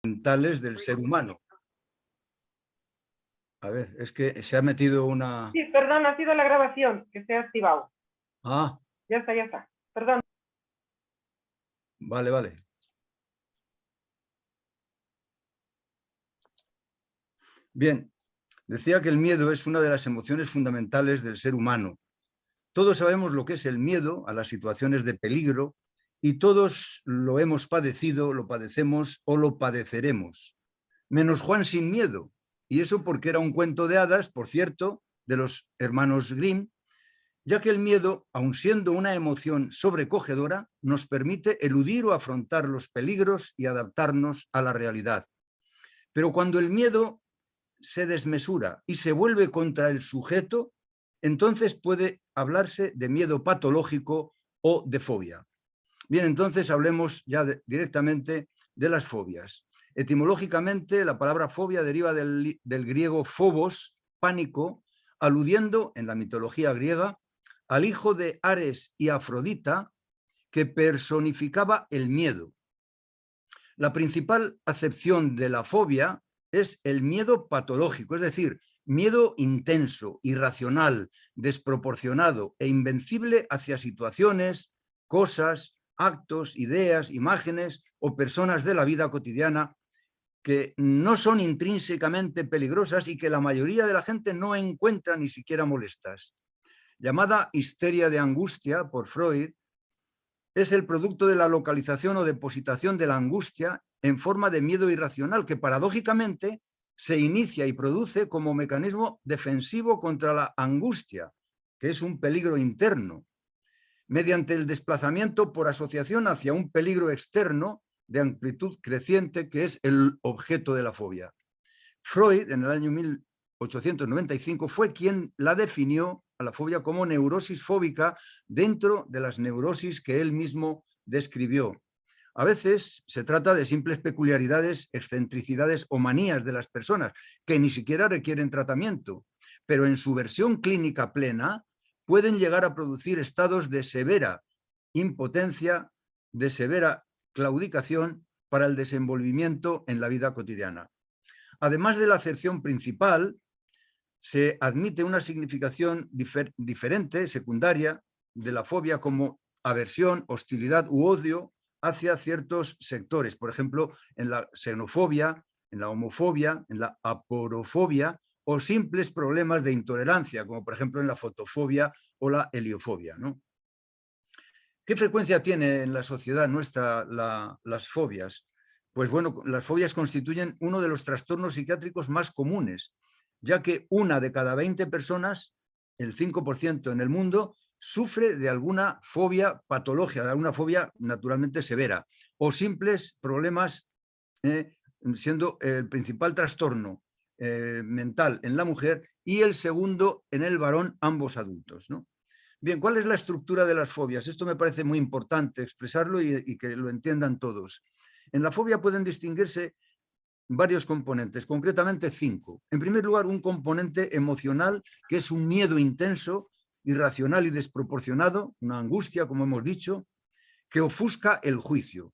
fundamentales del ser humano. A ver, es que se ha metido una... Sí, perdón, ha sido la grabación que se ha activado. Ah. Ya está. Perdón. Vale, vale. Bien, decía que el miedo es una de las emociones fundamentales del ser humano. Todos sabemos lo que es el miedo a las situaciones de peligro y todos lo hemos padecido, lo padecemos o lo padeceremos. Menos Juan sin miedo. Y eso porque era un cuento de hadas, por cierto, de los hermanos Grimm, ya que el miedo, aun siendo una emoción sobrecogedora, nos permite eludir o afrontar los peligros y adaptarnos a la realidad. Pero cuando el miedo se desmesura y se vuelve contra el sujeto, entonces puede hablarse de miedo patológico o de fobia. Bien, entonces hablemos ya directamente de las fobias. Etimológicamente, la palabra fobia deriva del griego phobos, pánico, aludiendo en la mitología griega al hijo de Ares y Afrodita, que personificaba el miedo. La principal acepción de la fobia es el miedo patológico, es decir, miedo intenso, irracional, desproporcionado e invencible hacia situaciones, cosas, actos, ideas, imágenes o personas de la vida cotidiana que no son intrínsecamente peligrosas y que la mayoría de la gente no encuentra ni siquiera molestas. Llamada histeria de angustia por Freud, es el producto de la localización o depositación de la angustia en forma de miedo irracional que paradójicamente se inicia y produce como mecanismo defensivo contra la angustia, que es un peligro interno, mediante el desplazamiento por asociación hacia un peligro externo de amplitud creciente que es el objeto de la fobia. Freud, en el año 1895, fue quien la definió a la fobia como neurosis fóbica dentro de las neurosis que él mismo describió. A veces se trata de simples peculiaridades, excentricidades o manías de las personas que ni siquiera requieren tratamiento, pero en su versión clínica plena pueden llegar a producir estados de severa impotencia, de severa claudicación para el desenvolvimiento en la vida cotidiana. Además de la acepción principal, se admite una significación diferente, secundaria, de la fobia como aversión, hostilidad u odio hacia ciertos sectores. Por ejemplo, en la xenofobia, en la homofobia, en la aporofobia o simples problemas de intolerancia, como por ejemplo en la fotofobia o la heliofobia, ¿no? ¿Qué frecuencia tiene en la sociedad nuestra las fobias? Pues bueno, las fobias constituyen uno de los trastornos psiquiátricos más comunes, ya que una de cada 20 personas, el 5% en el mundo, sufre de alguna fobia patológica, de alguna fobia naturalmente severa, o simples problemas, siendo el principal trastorno mental en la mujer y el segundo en el varón, ambos adultos, ¿no? Bien, ¿cuál es la estructura de las fobias? Esto me parece muy importante expresarlo y que lo entiendan todos. En la fobia pueden distinguirse varios componentes, concretamente 5. En primer lugar, un componente emocional, que es un miedo intenso, irracional y desproporcionado, una angustia, como hemos dicho, que ofusca el juicio.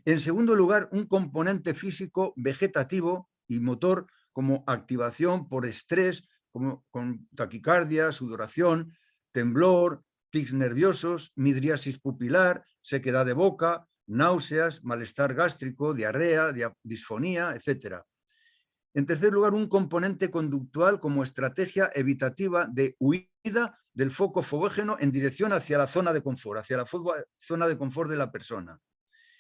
En segundo lugar, un componente físico, vegetativo y motor, como activación por estrés, como con taquicardia, sudoración, temblor, tics nerviosos, midriasis pupilar, sequedad de boca, náuseas, malestar gástrico, diarrea, disfonía, etc. En tercer lugar, un componente conductual como estrategia evitativa de huida del foco fogógeno en dirección hacia la zona de confort, hacia la zona de confort de la persona.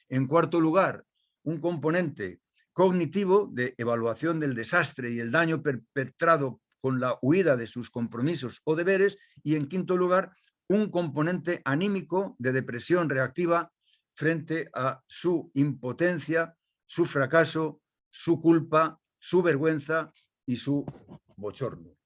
En cuarto lugar, un componente cognitivo de evaluación del desastre y el daño perpetrado con la huida de sus compromisos o deberes. Y en quinto lugar, un componente anímico de depresión reactiva frente a su impotencia, su fracaso, su culpa, su vergüenza y su bochorno.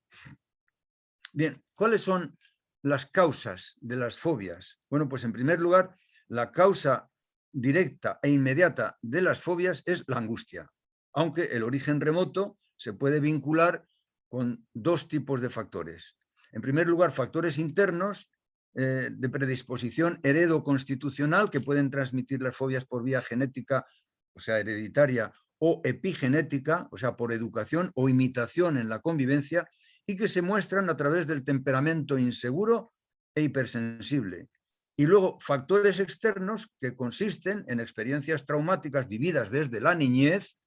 Bien, ¿cuáles son las causas de las fobias? Bueno, pues en primer lugar, la causa directa e inmediata de las fobias es la angustia, aunque el origen remoto se puede vincular con dos tipos de factores. En primer lugar, factores internos de predisposición heredo-constitucional que pueden transmitir las fobias por vía genética o sea, hereditaria o epigenética, o sea, por educación o imitación en la convivencia, y que se muestran a través del temperamento inseguro e hipersensible. Y luego factores externos que consisten en experiencias traumáticas vividas desde la niñez,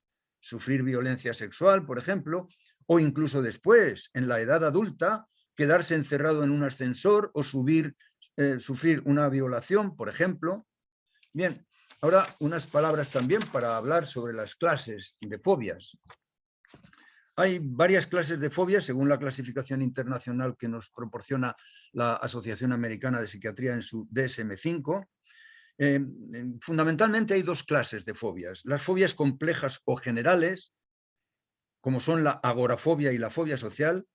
sufrir violencia sexual, por ejemplo, o incluso después, en la edad adulta, quedarse encerrado en un ascensor o sufrir una violación, por ejemplo. Bien, ahora unas palabras también para hablar sobre las clases de fobias. Hay varias clases de fobias según la clasificación internacional que nos proporciona la Asociación Americana de Psiquiatría en su DSM-5. Fundamentalmente hay dos clases de fobias. Las fobias complejas o generales, como son la agorafobia y la fobia social,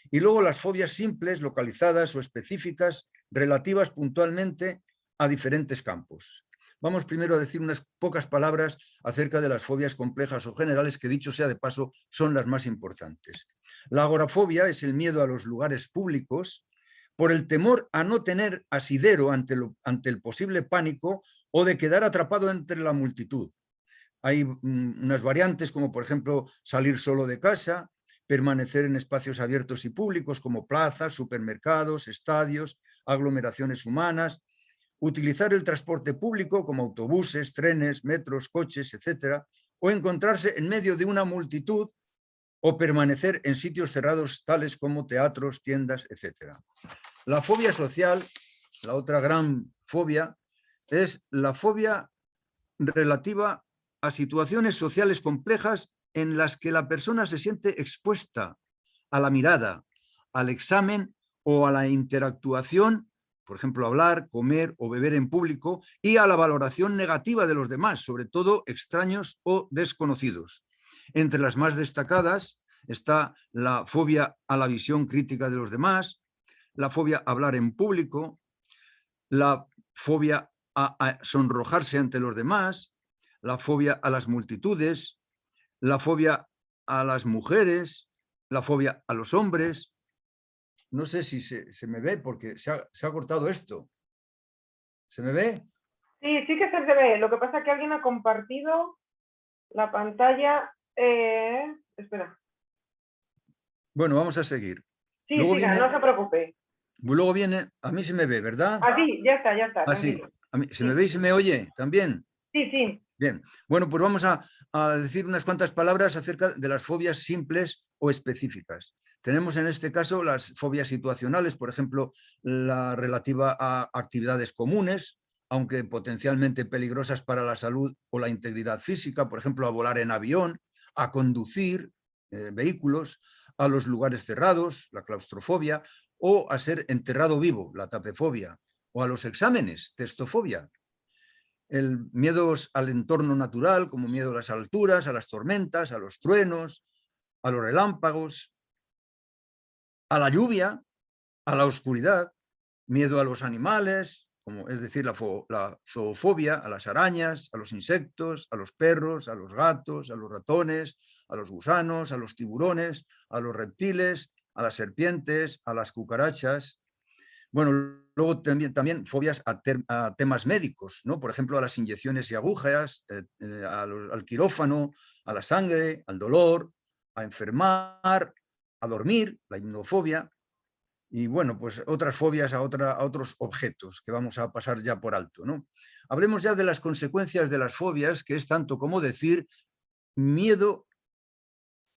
y luego las fobias simples, localizadas o específicas, relativas puntualmente a diferentes campos. Vamos primero a decir unas pocas palabras acerca de las fobias complejas o generales, que dicho sea de paso, son las más importantes. La agorafobia es el miedo a los lugares públicos por el temor a no tener asidero ante el posible pánico o de quedar atrapado entre la multitud. Hay unas variantes como, por ejemplo, salir solo de casa, permanecer en espacios abiertos y públicos como plazas, supermercados, estadios, aglomeraciones humanas, utilizar el transporte público como autobuses, trenes, metros, coches, etcétera, o encontrarse en medio de una multitud o permanecer en sitios cerrados tales como teatros, tiendas, etcétera. La fobia social, la otra gran fobia, es la fobia relativa a situaciones sociales complejas en las que la persona se siente expuesta a la mirada, al examen o a la interactuación, por ejemplo, hablar, comer o beber en público, y a la valoración negativa de los demás, sobre todo extraños o desconocidos. Entre las más destacadas está la fobia a la visión crítica de los demás, la fobia a hablar en público, la fobia a sonrojarse ante los demás, la fobia a las multitudes, la fobia a las mujeres, la fobia a los hombres. No sé si se me ve porque se ha cortado esto. ¿Se me ve? Sí, sí que se ve. Lo que pasa es que alguien ha compartido la pantalla. Espera. Bueno, vamos a seguir. Sí, Luego siga, viene, no se preocupe. a mí se me ve, ¿verdad? Ah, sí, ya está, Ah, sí. tranquilo. A mí, ¿se me Sí, ve y se me oye también? sí, sí. Bien, bueno, pues vamos a decir unas cuantas palabras acerca de las fobias simples o específicas. Tenemos en este caso las fobias situacionales, por ejemplo, la relativa a actividades comunes, aunque potencialmente peligrosas para la salud o la integridad física, por ejemplo, a volar en avión, a conducir vehículos, a los lugares cerrados, la claustrofobia, o a ser enterrado vivo, la tapefobia, o a los exámenes, testofobia. El miedo al entorno natural, como miedo a las alturas, a las tormentas, a los truenos, a los relámpagos, a la lluvia, a la oscuridad, miedo a los animales, como es decir, la zoofobia, a las arañas, a los insectos, a los perros, a los gatos, a los ratones, a los gusanos, a los tiburones, a los reptiles, a las serpientes, a las cucarachas. Bueno, luego también fobias a temas médicos, ¿no? Por ejemplo, a las inyecciones y agujas, al quirófano, a la sangre, al dolor, a enfermar, a dormir, la hipnofobia, y bueno, pues otras fobias a otros objetos que vamos a pasar ya por alto, ¿no? Hablemos ya de las consecuencias de las fobias, que es tanto como decir miedo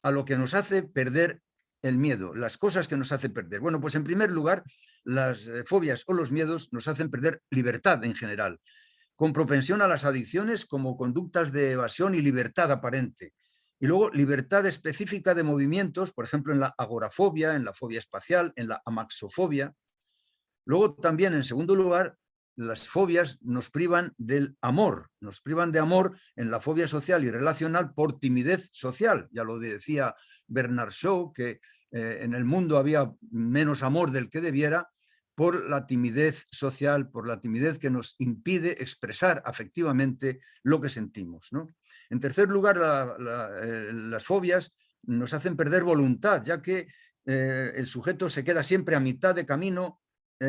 a lo que nos hace perder el miedo, las cosas que nos hace perder. Bueno, pues en primer lugar, las fobias o los miedos nos hacen perder libertad en general, con propensión a las adicciones como conductas de evasión y libertad aparente. Y luego libertad específica de movimientos, por ejemplo, en la agorafobia, en la fobia espacial, en la amaxofobia. Luego también, en segundo lugar, las fobias nos privan del amor, nos privan de amor en la fobia social y relacional por timidez social. Ya lo decía Bernard Shaw, que en el mundo había menos amor del que debiera por la timidez social, por la timidez que nos impide expresar afectivamente lo que sentimos, ¿no? En tercer lugar, las fobias nos hacen perder voluntad, ya que el sujeto se queda siempre a mitad de camino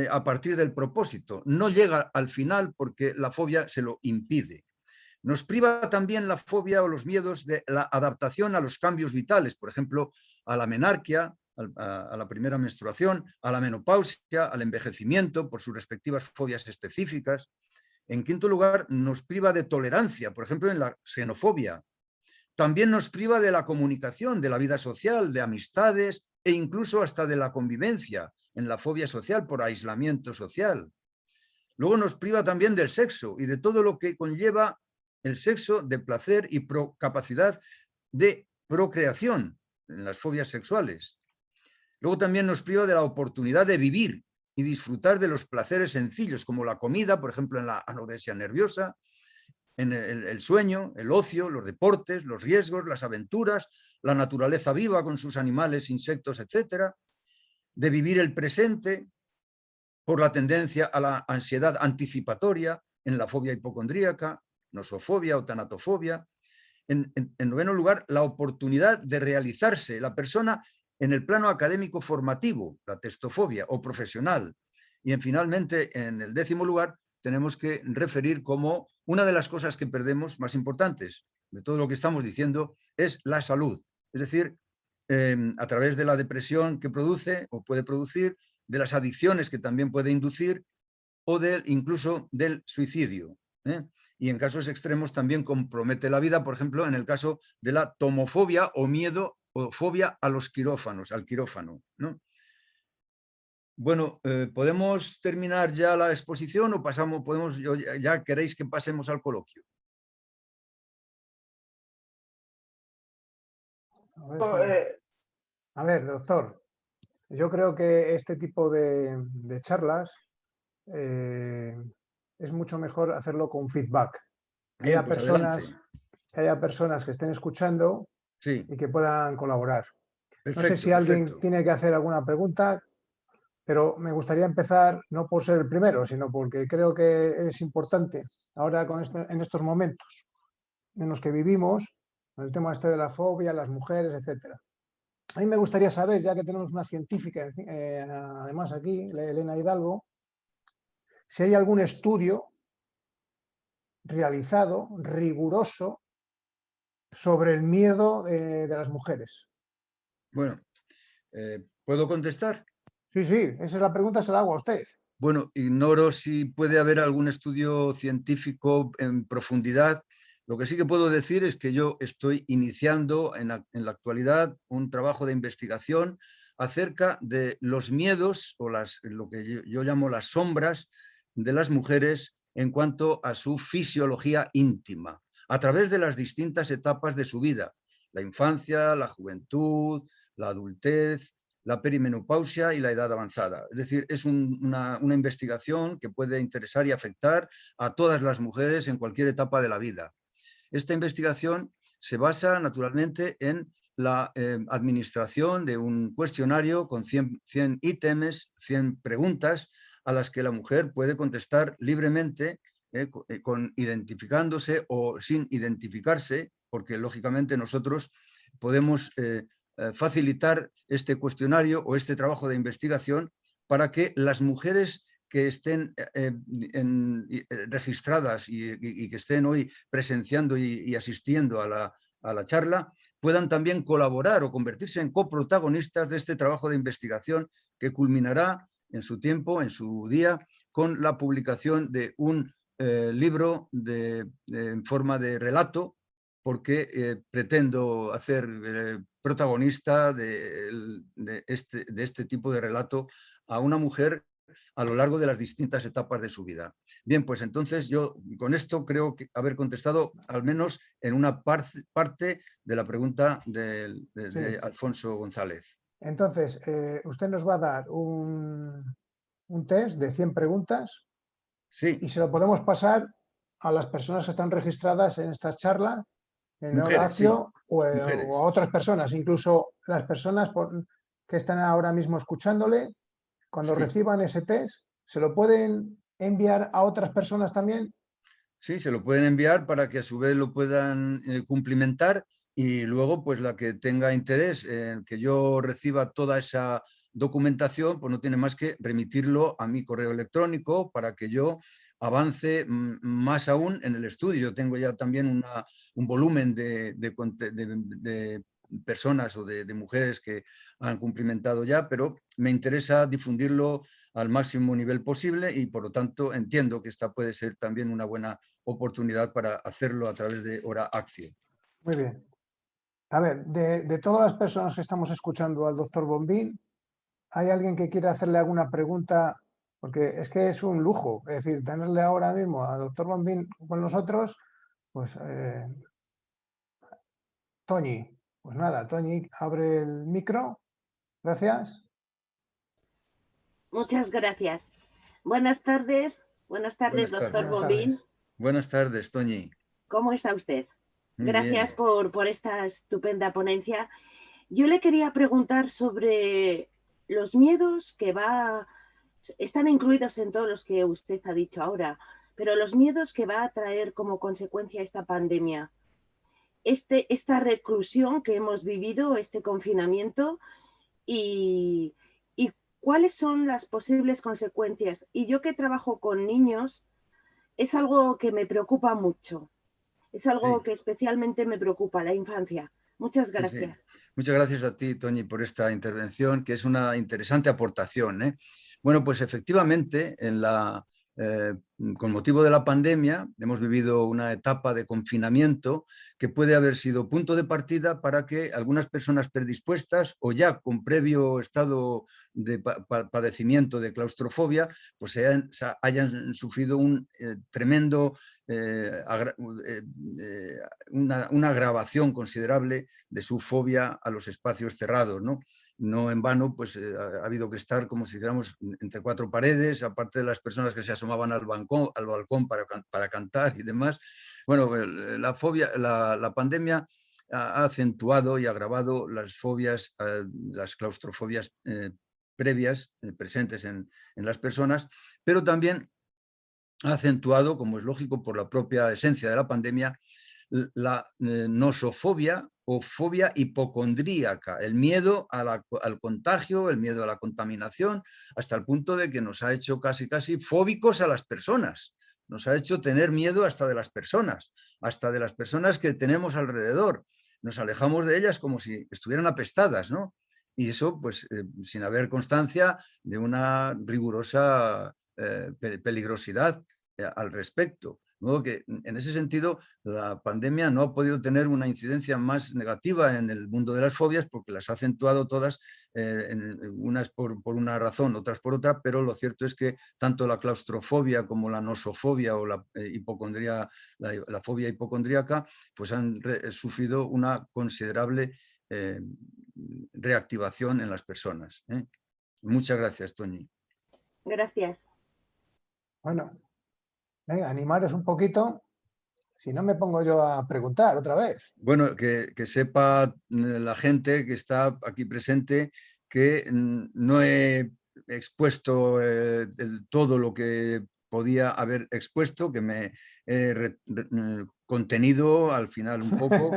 a partir del propósito. No llega al final porque la fobia se lo impide. Nos priva también la fobia o los miedos de la adaptación a los cambios vitales, por ejemplo, a la menarquia, a la primera menstruación, a la menopausia, al envejecimiento, por sus respectivas fobias específicas. En quinto lugar, nos priva de tolerancia, por ejemplo, en la xenofobia. También nos priva de la comunicación, de la vida social, de amistades e incluso hasta de la convivencia, en la fobia social por aislamiento social. Luego nos priva también del sexo y de todo lo que conlleva el sexo, de placer y capacidad de procreación en las fobias sexuales. Luego también nos priva de la oportunidad de vivir y disfrutar de los placeres sencillos, como la comida, por ejemplo, en la anorexia nerviosa, en el sueño, el ocio, los deportes, los riesgos, las aventuras, la naturaleza viva con sus animales, insectos, etcétera, de vivir el presente por la tendencia a la ansiedad anticipatoria en la fobia hipocondríaca, nosofobia o tanatofobia. En noveno lugar, la oportunidad de realizarse la persona en el plano académico formativo, la testofobia, o profesional. Y finalmente, en el décimo lugar, tenemos que referir como una de las cosas que perdemos más importantes de todo lo que estamos diciendo es la salud. Es decir, a través de la depresión que produce o puede producir, de las adicciones que también puede inducir o incluso del suicidio. Y en casos extremos también compromete la vida, por ejemplo, en el caso de la tomofobia o miedo o fobia a los quirófanos, al quirófano, ¿no? Bueno, ¿podemos terminar ya la exposición o pasamos, ya queréis que pasemos al coloquio? A ver, doctor, yo creo que este tipo de charlas es mucho mejor hacerlo con feedback. Bien, pues adelante. Que haya personas que estén escuchando Sí. y que puedan colaborar. Perfecto, no sé si alguien perfecto. tiene que hacer alguna pregunta, pero me gustaría empezar no por ser el primero, sino porque creo que es importante ahora en estos momentos en los que vivimos, con el tema este de la fobia, las mujeres, etcétera. A mí me gustaría saber, ya que tenemos una científica, además aquí, Elena Hidalgo, si hay algún estudio realizado, riguroso, sobre el miedo de las mujeres. Bueno, ¿puedo contestar? Sí, sí, esa es la pregunta, se la hago a usted. Bueno, ignoro si puede haber algún estudio científico en profundidad. Lo que sí que puedo decir es que yo estoy iniciando en la actualidad un trabajo de investigación acerca de los miedos o lo que yo llamo las sombras de las mujeres en cuanto a su fisiología íntima, a través de las distintas etapas de su vida, la infancia, la juventud, la adultez, la perimenopausia y la edad avanzada. Es decir, es una investigación que puede interesar y afectar a todas las mujeres en cualquier etapa de la vida. Esta investigación se basa naturalmente en la administración de un cuestionario con 100 ítems, 100 preguntas a las que la mujer puede contestar libremente, identificándose o sin identificarse, porque lógicamente nosotros podemos facilitar este cuestionario o este trabajo de investigación para que las mujeres que estén registradas y que estén hoy presenciando y asistiendo a la charla puedan también colaborar o convertirse en coprotagonistas de este trabajo de investigación que culminará en su tiempo, en su día, con la publicación de un libro en forma de relato, porque pretendo hacer protagonista de este tipo de relato a una mujer a lo largo de las distintas etapas de su vida. Bien, pues entonces yo con esto creo que haber contestado al menos en una parte de la pregunta de Alfonso González. Entonces, usted nos va a dar un test de 100 preguntas, sí, y se lo podemos pasar a las personas que están registradas en esta charla, en Horacio, sí, o a otras personas, incluso las personas que están ahora mismo escuchándole. Cuando reciban ese test, ¿se lo pueden enviar a otras personas también? Sí, se lo pueden enviar para que a su vez lo puedan cumplimentar y luego pues la que tenga interés en que yo reciba toda esa documentación, pues no tiene más que remitirlo a mi correo electrónico para que yo avance más aún en el estudio. Yo tengo ya también un volumen de personas o de mujeres que han cumplimentado ya, pero me interesa difundirlo al máximo nivel posible y por lo tanto entiendo que esta puede ser también una buena oportunidad para hacerlo a través de Hora Actio. Muy bien. A ver, de todas las personas que estamos escuchando al doctor Bombín, ¿hay alguien que quiera hacerle alguna pregunta? Porque es que es un lujo, es decir, tenerle ahora mismo al doctor Bombín con nosotros, pues Toñi, pues nada, Toñi, abre el micro, gracias. Muchas gracias. Buenas tardes, Buenas doctor tardes. Bombín. Buenas tardes, Toñi. ¿Cómo está usted? Muy Gracias bien. por esta estupenda ponencia. Yo le quería preguntar sobre los miedos que están incluidos en todos los que usted ha dicho ahora, pero los miedos que va a traer como consecuencia esta pandemia. Esta reclusión que hemos vivido, este confinamiento y cuáles son las posibles consecuencias. Y yo que trabajo con niños, es algo que me preocupa mucho. Es algo Sí. que especialmente me preocupa, la infancia. Muchas gracias. Sí. Muchas gracias a ti, Toñi, por esta intervención, que es una interesante aportación, ¿eh? Bueno, pues efectivamente, con motivo de la pandemia, hemos vivido una etapa de confinamiento que puede haber sido punto de partida para que algunas personas predispuestas o ya con previo estado de padecimiento de claustrofobia, pues hayan sufrido un tremendo, una agravación considerable de su fobia a los espacios cerrados, ¿no? No en vano, pues ha habido que estar, como si dijéramos, entre cuatro paredes, aparte de las personas que se asomaban al balcón para cantar y demás. Bueno, la fobia, la pandemia ha acentuado y agravado las fobias, las claustrofobias previas, presentes en las personas, pero también ha acentuado, como es lógico por la propia esencia de la pandemia, la nosofobia o fobia hipocondríaca, el miedo al contagio, el miedo a la contaminación, hasta el punto de que nos ha hecho casi fóbicos a las personas, nos ha hecho tener miedo hasta de las personas que tenemos alrededor, nos alejamos de ellas como si estuvieran apestadas, ¿no? Y eso, pues, sin haber constancia de una rigurosa peligrosidad al respecto. De modo que, en ese sentido, la pandemia no ha podido tener una incidencia más negativa en el mundo de las fobias porque las ha acentuado todas, unas por una razón, otras por otra, pero lo cierto es que tanto la claustrofobia como la nosofobia o la hipocondría, la fobia hipocondríaca, pues han sufrido una considerable reactivación en las personas. Muchas gracias, Toñi. Gracias. Bueno, venga, animaros un poquito, si no me pongo yo a preguntar otra vez. Bueno, que sepa la gente que está aquí presente que no he expuesto todo lo que podía haber expuesto, que me he contenido al final un poco.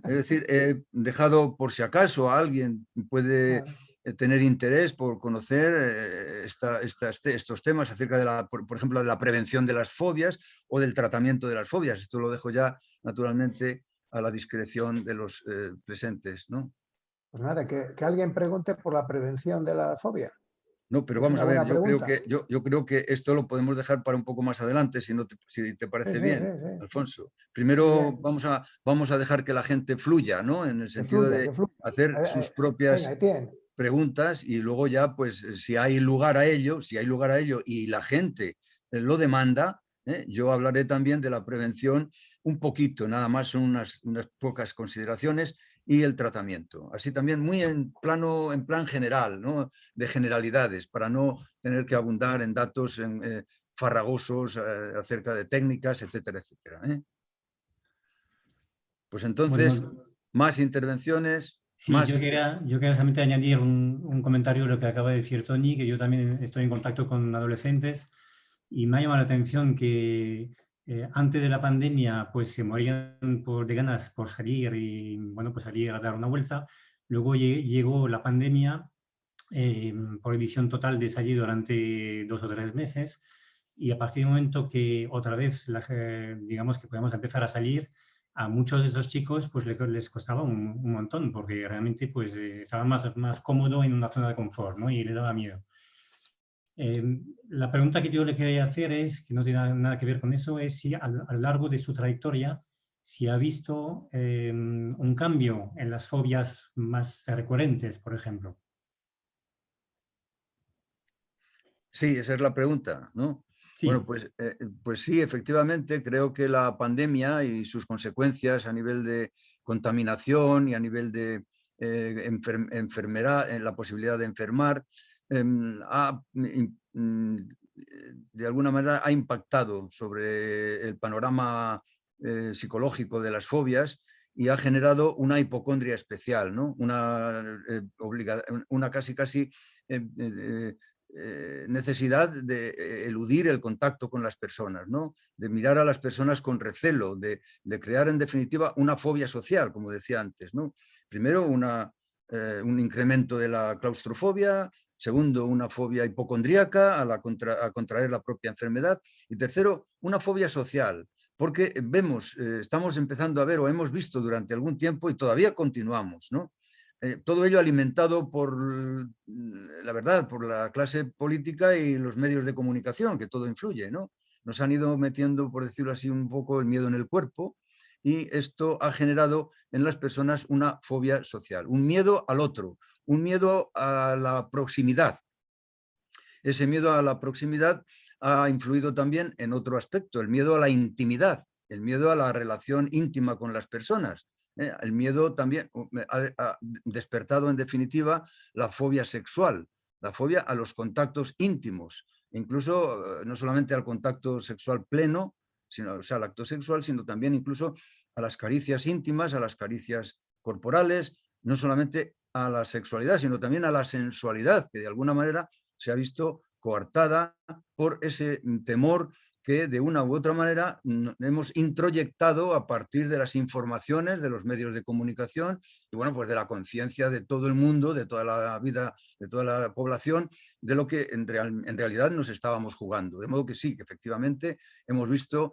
Es decir, he dejado por si acaso a alguien puede tener interés por conocer estos temas acerca de por ejemplo, de la prevención de las fobias o del tratamiento de las fobias. Esto lo dejo ya naturalmente a la discreción de los presentes, ¿no? Pues nada, que alguien pregunte por la prevención de la fobia. No, pero Es vamos una a ver, buena pregunta. yo creo que esto lo podemos dejar para un poco más adelante, si te parece bien, Sí. Alfonso. Muy Primero bien. vamos a dejar que la gente fluya, ¿no? En el sentido Que de fluya. hacer sus Venga, propias Etienne. preguntas y luego ya, pues, si hay lugar a ello y la gente lo demanda, yo hablaré también de la prevención un poquito, nada más son unas pocas consideraciones y el tratamiento. Así también muy en plan general, ¿no? De generalidades, para no tener que abundar en datos farragosos acerca de técnicas, etcétera, etcétera. Pues entonces, Bueno, más intervenciones. sí, yo quería solamente añadir un comentario a lo que acaba de decir Tony, que yo también estoy en contacto con adolescentes y me ha llamado la atención que antes de la pandemia pues se morían de ganas por salir y bueno, pues salir a dar una vuelta. Luego llegó la pandemia, prohibición total de salir durante 2 o 3 meses y a partir del momento que otra vez, digamos que podemos empezar a salir, a muchos de estos chicos pues les costaba un montón, porque realmente pues estaban más cómodos en una zona de confort, ¿no? Y le daba miedo. La pregunta que yo le quería hacer es, que no tiene nada que ver con eso, es si a lo largo de su trayectoria, si ha visto un cambio en las fobias más recurrentes, por ejemplo. Sí, esa es la pregunta, ¿no? Sí. Bueno, pues sí, efectivamente, creo que la pandemia y sus consecuencias a nivel de contaminación y a nivel de enfermedad, en la posibilidad de enfermar, de alguna manera ha impactado sobre el panorama psicológico de las fobias y ha generado una hipocondria especial, ¿no? Una casi necesidad de eludir el contacto con las personas, ¿no? De mirar a las personas con recelo, de crear en definitiva una fobia social, como decía antes, ¿no? Primero un incremento de la claustrofobia, segundo una fobia hipocondríaca a contraer la propia enfermedad y tercero una fobia social, porque estamos empezando a ver o hemos visto durante algún tiempo y todavía continuamos, ¿no? Todo ello alimentado por, la verdad, por la clase política y los medios de comunicación, que todo influye, ¿no? Nos han ido metiendo, por decirlo así, un poco el miedo en el cuerpo y esto ha generado en las personas una fobia social, un miedo al otro, un miedo a la proximidad. Ese miedo a la proximidad ha influido también en otro aspecto, el miedo a la intimidad, el miedo a la relación íntima con las personas. El miedo también ha despertado en definitiva la fobia sexual, la fobia a los contactos íntimos, incluso no solamente al contacto sexual pleno, sino, o sea, al acto sexual, sino también incluso a las caricias íntimas, a las caricias corporales, no solamente a la sexualidad, sino también a la sensualidad, que de alguna manera se ha visto coartada por ese temor que de una u otra manera hemos introyectado a partir de las informaciones de los medios de comunicación y bueno, pues de la conciencia de todo el mundo, de toda la vida, de toda la población, de lo que en realidad nos estábamos jugando. De modo que sí, que efectivamente hemos visto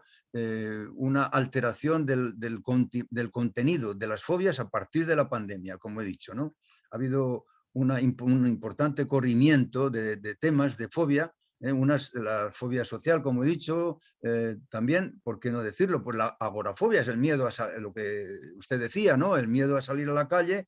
una alteración del contenido de las fobias a partir de la pandemia, como he dicho, ¿no? Ha habido un importante corrimiento de temas de fobia, la fobia social, como he dicho, también, ¿por qué no decirlo? Pues la agorafobia es el miedo a lo que usted decía, ¿no? El miedo a salir a la calle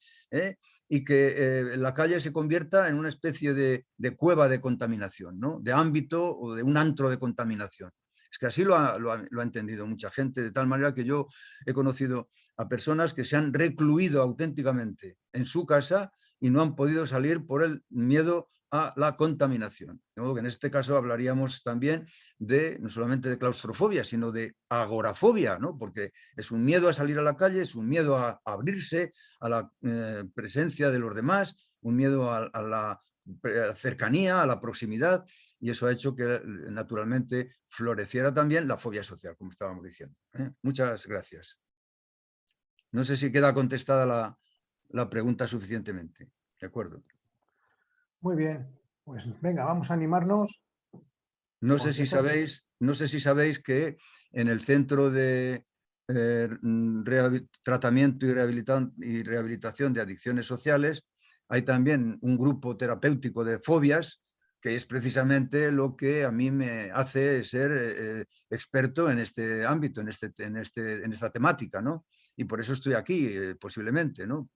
y que la calle se convierta en una especie de cueva de contaminación, ¿no? De ámbito o de un antro de contaminación. Es que así lo ha entendido mucha gente, de tal manera que yo he conocido a personas que se han recluido auténticamente en su casa y no han podido salir por el miedo a la contaminación. De modo que en este caso hablaríamos también no solamente de claustrofobia, sino de agorafobia, ¿no? Porque es un miedo a salir a la calle, es un miedo a abrirse a la presencia de los demás, un miedo a la cercanía, a la proximidad, y eso ha hecho que naturalmente floreciera también la fobia social, como estábamos diciendo. Muchas gracias. No sé si queda contestada la pregunta suficientemente. De acuerdo. Muy bien, pues venga, vamos a animarnos. No sé si sabéis que en el Centro de Tratamiento y Rehabilitación de Adicciones Sociales hay también un grupo terapéutico de fobias, que es precisamente lo que a mí me hace ser experto en este ámbito, en esta temática, ¿no? Y por eso estoy aquí, posiblemente, ¿no?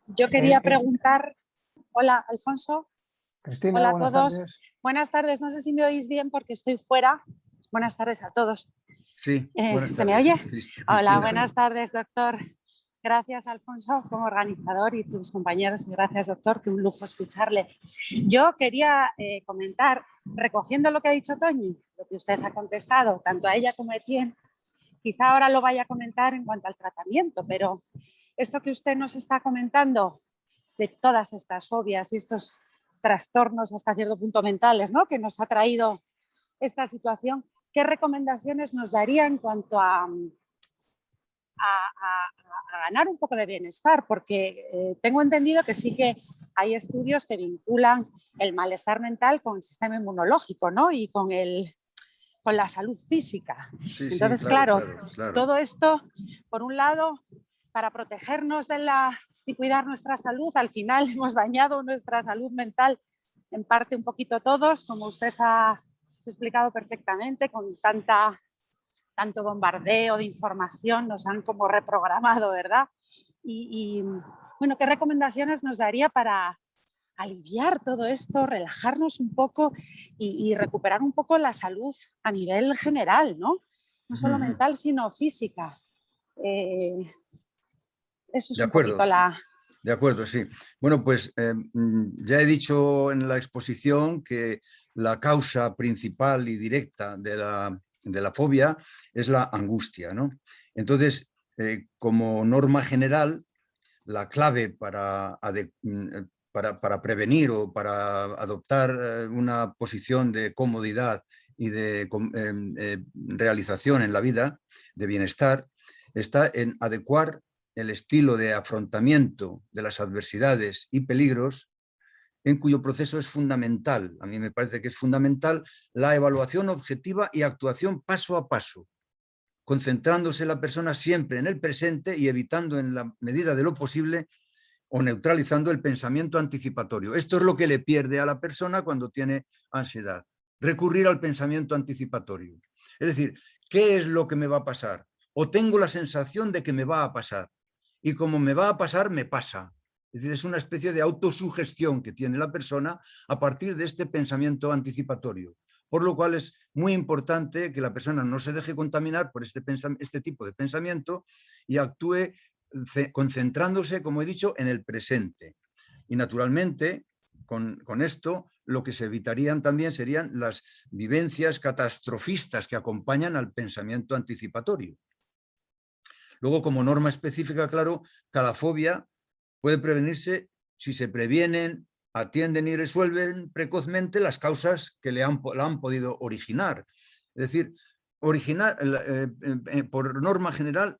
Yo quería preguntar, hola Alfonso, Cristina, hola a buenas todos. tardes. Buenas tardes, no sé si me oís bien porque estoy fuera. Buenas tardes a todos. Sí, buenas tardes. ¿Se me oye? Cristina. Hola, buenas tardes, doctor. Gracias, Alfonso, como organizador y tus compañeros. Gracias, doctor, que un lujo escucharle. Yo quería comentar, recogiendo lo que ha dicho Toñi, lo que usted ha contestado, tanto a ella como a Etienne, quizá ahora lo vaya a comentar en cuanto al tratamiento, pero esto que usted nos está comentando de todas estas fobias y estos trastornos hasta cierto punto mentales, ¿no?, que nos ha traído esta situación, ¿qué recomendaciones nos daría en cuanto a ganar un poco de bienestar, porque tengo entendido que sí que hay estudios que vinculan el malestar mental con el sistema inmunológico, ¿no? Y con la salud física. Sí, Entonces, sí, claro, claro. todo esto, por un lado, para protegernos y cuidar nuestra salud, al final hemos dañado nuestra salud mental en parte un poquito todos, como usted ha explicado perfectamente, con tanto bombardeo de información, nos han como reprogramado, ¿verdad? Y bueno, ¿qué recomendaciones nos daría para aliviar todo esto, relajarnos un poco y recuperar un poco la salud a nivel general, ¿no? No solo mental, sino física. Eso es De un acuerdo. poquito la... De acuerdo, sí. Bueno, pues ya he dicho en la exposición que la causa principal y directa de la fobia es la angustia, ¿no? Entonces, como norma general, la clave para prevenir o para adoptar una posición de comodidad y de realización en la vida, de bienestar, está en adecuar el estilo de afrontamiento de las adversidades y peligros, en cuyo proceso es fundamental, a mí me parece que es fundamental, la evaluación objetiva y actuación paso a paso, concentrándose la persona siempre en el presente y evitando en la medida de lo posible o neutralizando el pensamiento anticipatorio. Esto es lo que le pierde a la persona cuando tiene ansiedad, recurrir al pensamiento anticipatorio. Es decir, ¿qué es lo que me va a pasar? O tengo la sensación de que me va a pasar. Y como me va a pasar, me pasa. Es decir, es una especie de autosugestión que tiene la persona a partir de este pensamiento anticipatorio. Por lo cual es muy importante que la persona no se deje contaminar por este tipo de pensamiento y actúe concentrándose, como he dicho, en el presente. Y naturalmente, con esto, lo que se evitarían también serían las vivencias catastrofistas que acompañan al pensamiento anticipatorio. Luego, como norma específica, claro, cada fobia puede prevenirse si se previenen, atienden y resuelven precozmente las causas que la han podido originar. Es decir, por norma general,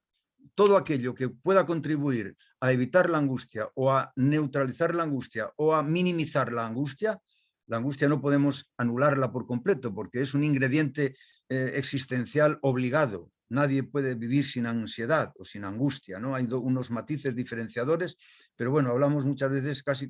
todo aquello que pueda contribuir a evitar la angustia o a neutralizar la angustia o a minimizar la angustia no podemos anularla por completo porque es un ingrediente existencial obligado. Nadie puede vivir sin ansiedad o sin angustia, ¿no? Hay unos matices diferenciadores, pero bueno, hablamos muchas veces casi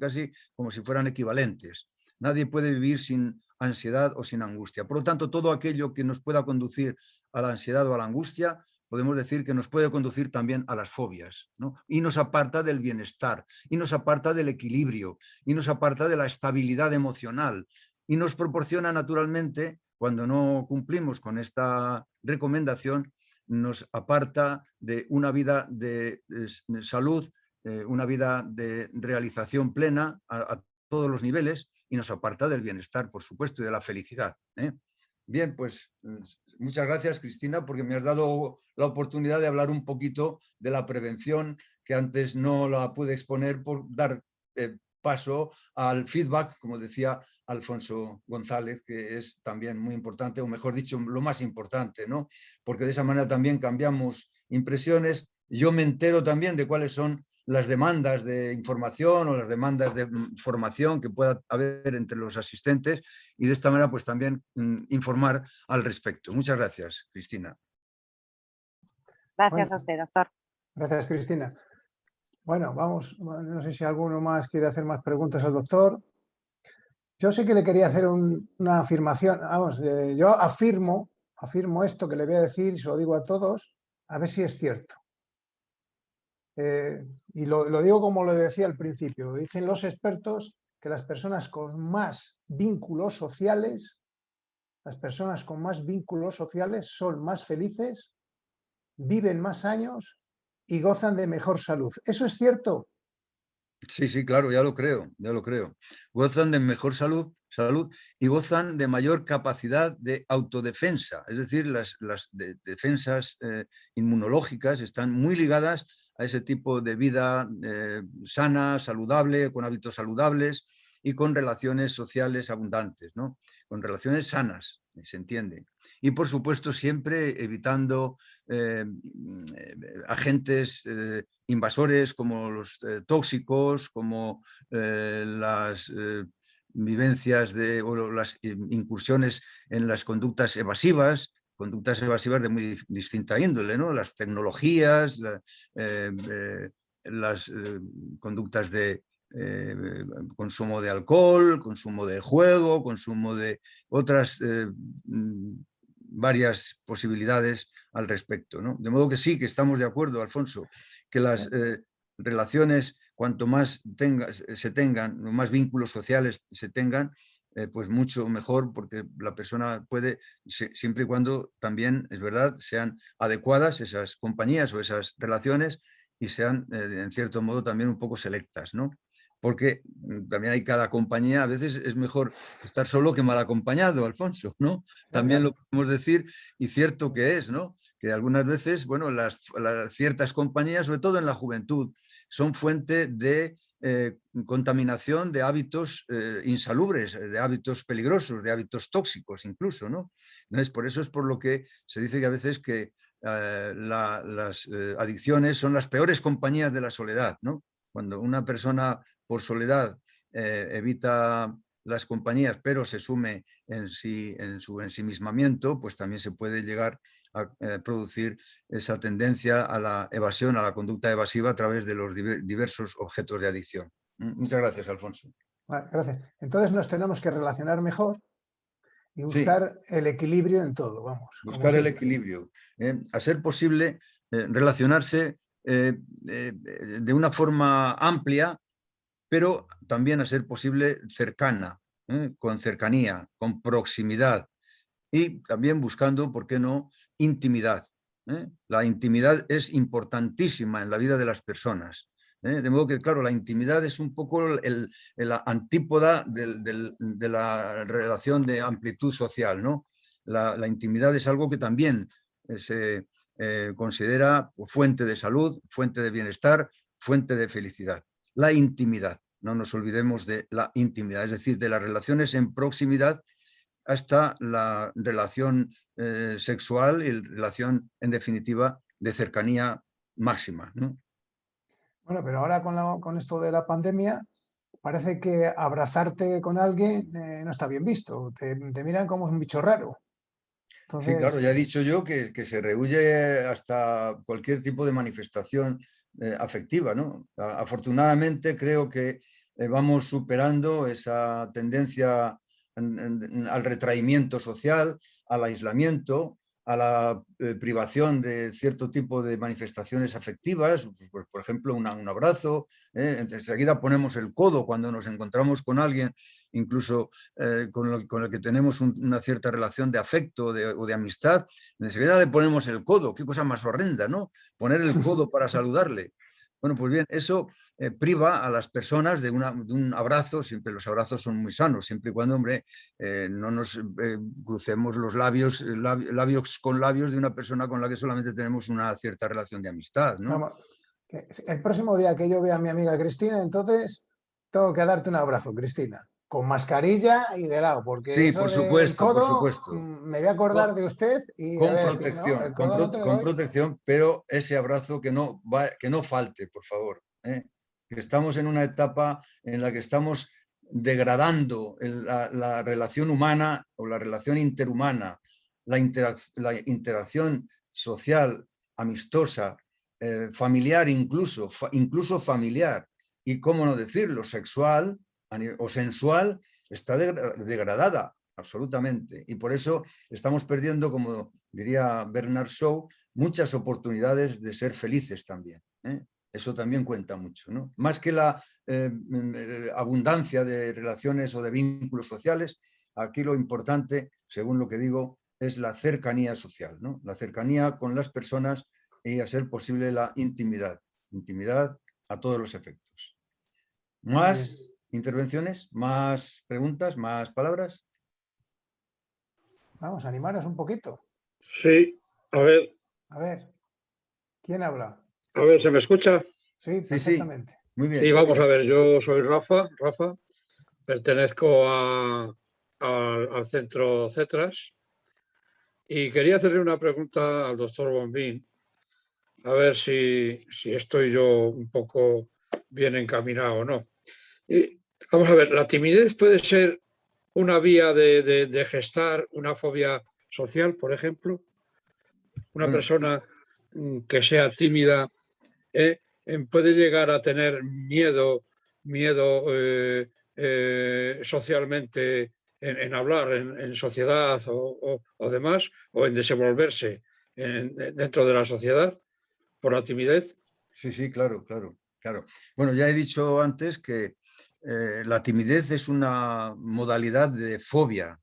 como si fueran equivalentes. Nadie puede vivir sin ansiedad o sin angustia. Por lo tanto, todo aquello que nos pueda conducir a la ansiedad o a la angustia, podemos decir que nos puede conducir también a las fobias, ¿no? Y nos aparta del bienestar, y nos aparta del equilibrio, y nos aparta de la estabilidad emocional, y nos proporciona naturalmente, cuando no cumplimos con esta recomendación, nos aparta de una vida de salud, una vida de realización plena a todos los niveles, y nos aparta del bienestar, por supuesto, y de la felicidad, ¿eh? Bien, pues muchas gracias, Cristina, porque me has dado la oportunidad de hablar un poquito de la prevención, que antes no la pude exponer por dar paso al feedback, como decía Alfonso González, que es también muy importante, o mejor dicho, lo más importante, ¿no? Porque de esa manera también cambiamos impresiones. Yo me entero también de cuáles son las demandas de información o las demandas de formación que pueda haber entre los asistentes y de esta manera pues también informar al respecto. Muchas gracias, Cristina. Gracias a usted, doctor. Gracias, Cristina. Bueno, vamos, no sé si alguno más quiere hacer más preguntas al doctor. Yo sí que le quería hacer una afirmación. Vamos, yo afirmo esto que le voy a decir y se lo digo a todos, a ver si es cierto. Y lo digo como lo decía al principio. Dicen los expertos que las personas con más vínculos sociales, son más felices, viven más años y gozan de mejor salud. ¿Eso es cierto? Sí, sí, claro, ya lo creo. Gozan de mejor salud y gozan de mayor capacidad de autodefensa. Es decir, las defensas inmunológicas están muy ligadas a ese tipo de vida sana, saludable, con hábitos saludables, y con relaciones sociales abundantes, ¿no? Con relaciones sanas, se entiende. Y por supuesto siempre evitando agentes invasores como los tóxicos, como las vivencias o las incursiones en las conductas evasivas de muy distinta índole, ¿no? Las tecnologías, las conductas de consumo de alcohol, consumo de juego, consumo de otras varias posibilidades al respecto, ¿no? De modo que sí, que estamos de acuerdo, Alfonso, que las relaciones, cuanto más se tengan, más vínculos sociales se tengan, pues mucho mejor, porque la persona puede, siempre y cuando también, es verdad, sean adecuadas esas compañías o esas relaciones y sean, en cierto modo, también un poco selectas, ¿no? Porque también hay cada compañía, a veces es mejor estar solo que mal acompañado, Alfonso, ¿no? También lo podemos decir, y cierto que es, ¿no? Que algunas veces, bueno, ciertas compañías, sobre todo en la juventud, son fuente de contaminación de hábitos insalubres, de hábitos peligrosos, de hábitos tóxicos incluso, ¿no? Entonces, por eso es por lo que se dice que a veces que las adicciones son las peores compañías de la soledad, ¿no? Cuando una persona por soledad evita las compañías, pero se sume en su ensimismamiento, pues también se puede llegar a producir esa tendencia a la evasión, a la conducta evasiva a través de los diversos objetos de adicción. Muchas gracias, Alfonso. Vale, gracias. Entonces nos tenemos que relacionar mejor y buscar el equilibrio en todo, vamos. Buscar el equilibrio. A ser posible, relacionarse de una forma amplia, pero también a ser posible cercana, con cercanía, con proximidad y también buscando, ¿por qué no?, intimidad. La intimidad es importantísima en la vida de las personas. De modo que, claro, la intimidad es un poco la antípoda de la relación de amplitud social, ¿no? La intimidad es algo que también se considera fuente de salud, fuente de bienestar, fuente de felicidad. La intimidad, no nos olvidemos de la intimidad, es decir, de las relaciones en proximidad hasta la relación sexual y la relación, en definitiva, de cercanía máxima, ¿no? Bueno, pero ahora con esto de la pandemia, parece que abrazarte con alguien no está bien visto. Te miran como un bicho raro. Entonces, sí, claro, ya he dicho yo que se rehúye hasta cualquier tipo de manifestación afectiva, ¿no? Afortunadamente creo que vamos superando esa tendencia al retraimiento social, al aislamiento, a la privación de cierto tipo de manifestaciones afectivas, por ejemplo, un abrazo. Enseguida ponemos el codo cuando nos encontramos con alguien, incluso con el que tenemos una cierta relación de afecto o de amistad. Enseguida le ponemos el codo. Qué cosa más horrenda, ¿no? Poner el codo para saludarle. Bueno, pues bien, eso priva a las personas de un abrazo. Siempre los abrazos son muy sanos, siempre y cuando, hombre, no nos crucemos los labios con labios de una persona con la que solamente tenemos una cierta relación de amistad, ¿no? vamos, el próximo día que yo vea a mi amiga Cristina, entonces tengo que darte un abrazo, Cristina, con mascarilla y de lado, porque sí, eso por del supuesto, codo, por supuesto. me voy a acordar de usted y Con a decir, no, protección, el codo no te lo con doy. protección, pero ese abrazo que no falte, por favor. Que estamos en una etapa en la que estamos degradando la relación humana o la relación interhumana, la interacción social, amistosa, familiar incluso familiar, y cómo no decirlo, sexual o sensual, está degradada absolutamente. Y por eso estamos perdiendo, como diría Bernard Shaw, muchas oportunidades de ser felices también. Eso también cuenta mucho, ¿no? Más que la abundancia de relaciones o de vínculos sociales, aquí lo importante, según lo que digo, es la cercanía social, ¿no? La cercanía con las personas y, a ser posible, la intimidad. Intimidad a todos los efectos. ¿Más intervenciones? ¿Más preguntas? ¿Más palabras? Vamos, animaros un poquito. Sí, a ver. A ver, ¿quién habla? A ver, ¿se me escucha? Sí, Sí, sí, perfectamente. muy bien. Sí, vamos a ver, yo soy Rafa. pertenezco al centro CETRAS y quería hacerle una pregunta al doctor Bombín, a ver si estoy yo un poco bien encaminado o no. Y, vamos a ver, ¿la timidez puede ser una vía de gestar una fobia social, por ejemplo? Una persona que sea tímida puede llegar a tener miedo socialmente en hablar en sociedad o demás, o en desenvolverse dentro de la sociedad por la timidez. Sí, claro. Bueno, ya he dicho antes que la timidez es una modalidad de fobia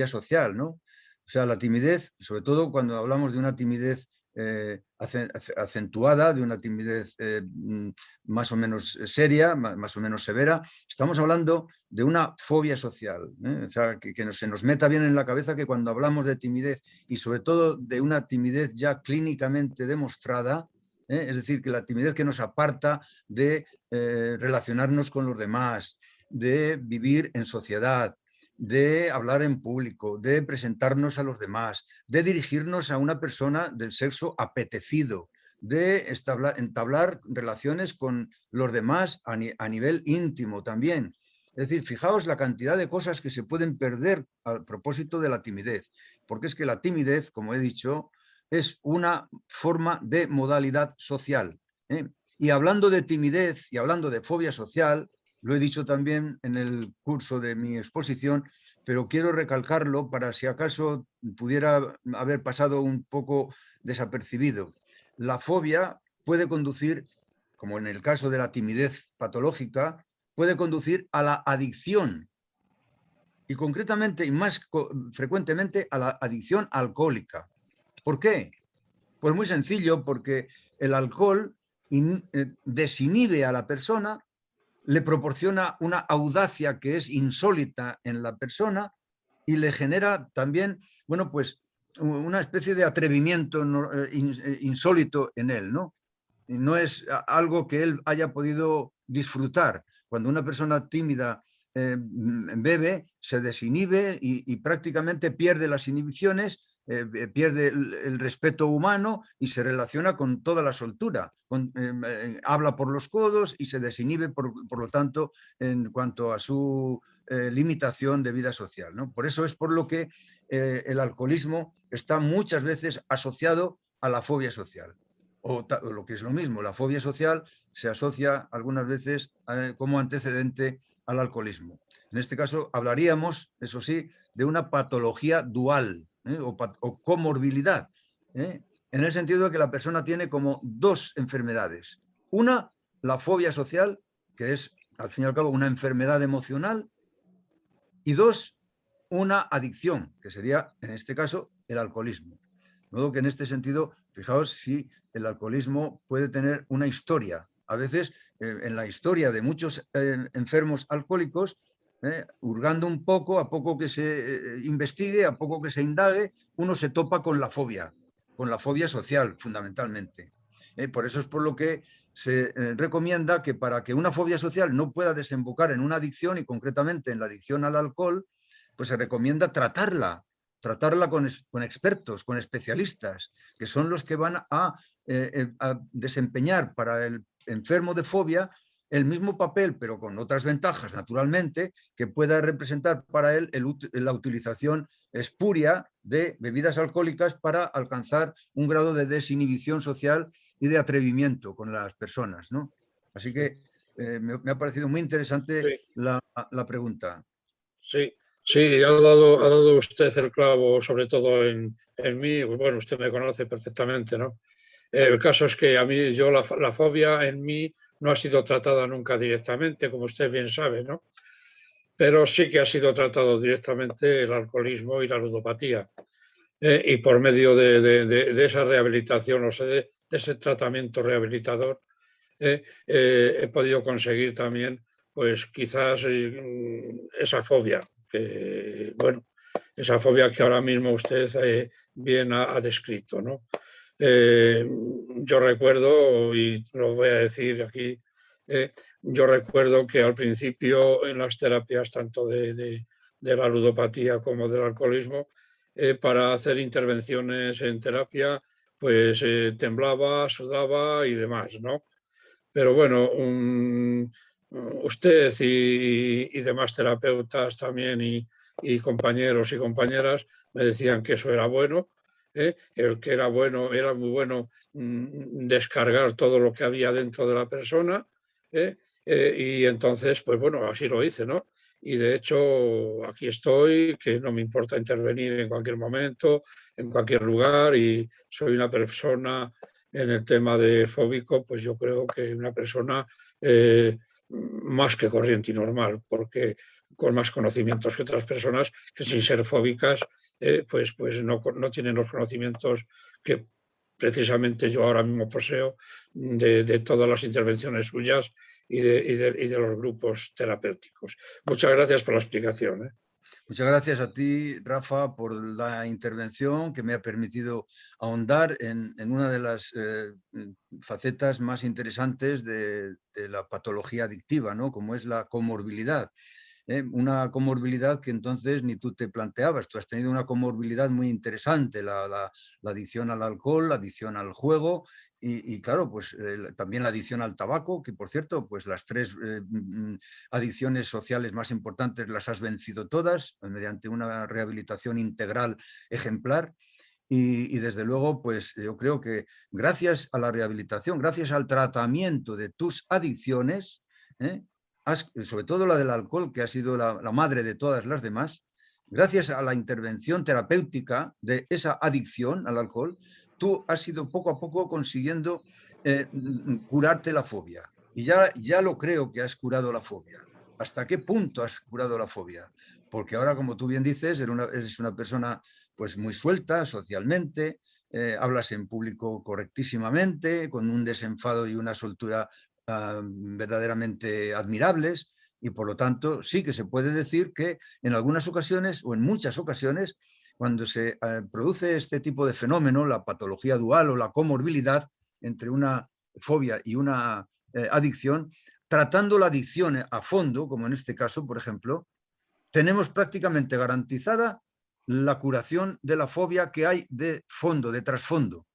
social, ¿no? O sea, la timidez, sobre todo cuando hablamos de una timidez acentuada, de una timidez más o menos seria, más o menos severa, estamos hablando de una fobia social. O sea, que se nos meta bien en la cabeza que cuando hablamos de timidez y sobre todo de una timidez ya clínicamente demostrada, es decir, que la timidez que nos aparta de relacionarnos con los demás, de vivir en sociedad, de hablar en público, de presentarnos a los demás, de dirigirnos a una persona del sexo apetecido, de entablar relaciones con los demás a nivel íntimo también. Es decir, fijaos la cantidad de cosas que se pueden perder a propósito de la timidez, porque es que la timidez, como he dicho, es una forma de modalidad social. Y hablando de timidez y hablando de fobia social, lo he dicho también en el curso de mi exposición, pero quiero recalcarlo para si acaso pudiera haber pasado un poco desapercibido. La fobia puede conducir, como en el caso de la timidez patológica, puede conducir a la adicción y concretamente y más frecuentemente a la adicción alcohólica. ¿Por qué? Pues muy sencillo, porque el alcohol desinhibe a la persona, le proporciona una audacia que es insólita en la persona y le genera también, bueno, pues una especie de atrevimiento insólito en él, ¿no? Y no es algo que él haya podido disfrutar. Cuando una persona tímida bebe, se desinhibe y prácticamente pierde las inhibiciones, pierde el respeto humano y se relaciona con toda la soltura. Habla por los codos y se desinhibe, por lo tanto, en cuanto a su limitación de vida social, ¿no? Por eso es por lo que el alcoholismo está muchas veces asociado a la fobia social. O lo que es lo mismo, la fobia social se asocia algunas veces como antecedente al alcoholismo. En este caso hablaríamos, eso sí, de una patología dual o comorbilidad, en el sentido de que la persona tiene como dos enfermedades. Una, la fobia social, que es al fin y al cabo una enfermedad emocional, y dos, una adicción, que sería en este caso el alcoholismo. De modo que en este sentido, fijaos si el alcoholismo puede tener una historia. A veces, en la historia de muchos enfermos alcohólicos, hurgando un poco, a poco que se investigue, a poco que se indague, uno se topa con la fobia social, fundamentalmente. Por eso es por lo que se recomienda que para que una fobia social no pueda desembocar en una adicción, y concretamente en la adicción al alcohol, pues se recomienda tratarla con expertos, con especialistas, que son los que van a desempeñar para el enfermo de fobia el mismo papel, pero con otras ventajas, naturalmente, que pueda representar para él la utilización espuria de bebidas alcohólicas para alcanzar un grado de desinhibición social y de atrevimiento con las personas, ¿no? Así que me ha parecido muy interesante Sí. la pregunta. Sí, ha dado usted el clavo, sobre todo en mí. Bueno, usted me conoce perfectamente, ¿no? El caso es que a mí, la fobia en mí no ha sido tratada nunca directamente, como usted bien sabe, ¿no? Pero sí que ha sido tratado directamente el alcoholismo y la ludopatía. Y por medio de esa rehabilitación, o sea, de ese tratamiento rehabilitador, he podido conseguir también, pues quizás esa fobia, bueno, esa fobia que ahora mismo usted bien ha descrito, ¿no? Yo recuerdo, y lo voy a decir aquí, Yo recuerdo que al principio en las terapias, tanto de la ludopatía como del alcoholismo, para hacer intervenciones en terapia, pues temblaba, sudaba y demás, ¿no? Pero bueno, usted y demás terapeutas también y compañeros y compañeras me decían que eso era bueno, el que era bueno, era muy bueno descargar todo lo que había dentro de la persona, y entonces, pues bueno, así lo hice, ¿no? Y de hecho, aquí estoy, que no me importa intervenir en cualquier momento, en cualquier lugar, y soy una persona en el tema de fóbico, pues yo creo que una persona más que corriente y normal, porque con más conocimientos que otras personas que sin ser fóbicas, pues no tienen los conocimientos que precisamente yo ahora mismo poseo de todas las intervenciones suyas y de los grupos terapéuticos. Muchas gracias por la explicación. Muchas gracias a ti, Rafa, por la intervención que me ha permitido ahondar en una de las facetas más interesantes de la patología adictiva, ¿no? Como es la comorbilidad. Una comorbilidad que entonces ni tú te planteabas. Tú has tenido una comorbilidad muy interesante, la adicción al alcohol, la adicción al juego y claro, pues también la adicción al tabaco, que por cierto, pues las tres adicciones sociales más importantes las has vencido todas mediante una rehabilitación integral ejemplar. Y desde luego, pues yo creo que gracias a la rehabilitación, gracias al tratamiento de tus adicciones, sobre todo la del alcohol, que ha sido la madre de todas las demás, gracias a la intervención terapéutica de esa adicción al alcohol, tú has ido poco a poco consiguiendo curarte la fobia. Y ya lo creo que has curado la fobia. ¿Hasta qué punto has curado la fobia? Porque ahora, como tú bien dices, eres una persona pues muy suelta socialmente, hablas en público correctísimamente, con un desenfado y una soltura verdaderamente admirables, y por lo tanto sí que se puede decir que en algunas ocasiones o en muchas ocasiones cuando se produce este tipo de fenómeno, la patología dual o la comorbilidad entre una fobia y una adicción, tratando la adicción a fondo, como en este caso, por ejemplo, tenemos prácticamente garantizada la curación de la fobia que hay de fondo, de trasfondo,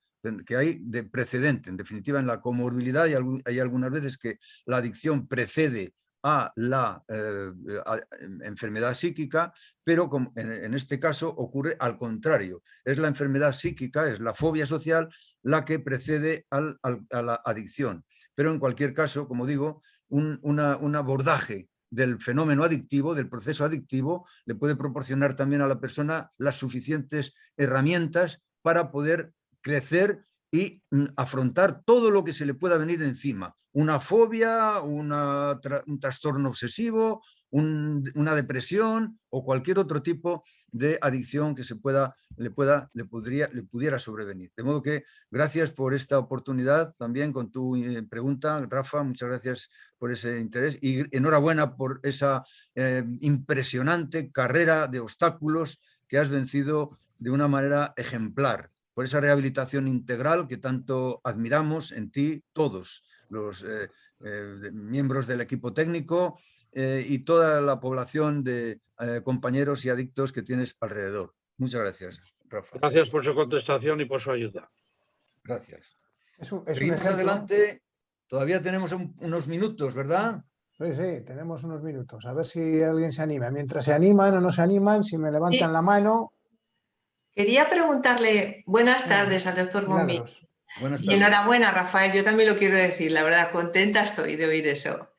que hay de precedente. En definitiva, en la comorbilidad hay algunas veces que la adicción precede a la enfermedad psíquica, pero en este caso ocurre al contrario. Es la enfermedad psíquica, es la fobia social la que precede a la adicción. Pero en cualquier caso, como digo, un abordaje del fenómeno adictivo, del proceso adictivo, le puede proporcionar también a la persona las suficientes herramientas para poder crecer y afrontar todo lo que se le pueda venir encima. Una fobia, un trastorno obsesivo, una depresión o cualquier otro tipo de adicción que le pudiera sobrevenir. De modo que gracias por esta oportunidad también con tu pregunta, Rafa, muchas gracias por ese interés y enhorabuena por esa impresionante carrera de obstáculos que has vencido de una manera ejemplar, por esa rehabilitación integral que tanto admiramos en ti todos, los miembros del equipo técnico y toda la población de compañeros y adictos que tienes alrededor. Muchas gracias, Rafa. Gracias por su contestación y por su ayuda. Gracias. Seguimos adelante. Todavía tenemos unos minutos, ¿verdad? Sí, tenemos unos minutos. A ver si alguien se anima. Mientras se animan o no se animan, si me levantan la mano. Quería preguntarle, buenas tardes al doctor Bombín. Buenas tardes. Y enhorabuena, Rafael, yo también lo quiero decir, la verdad, contenta estoy de oír eso.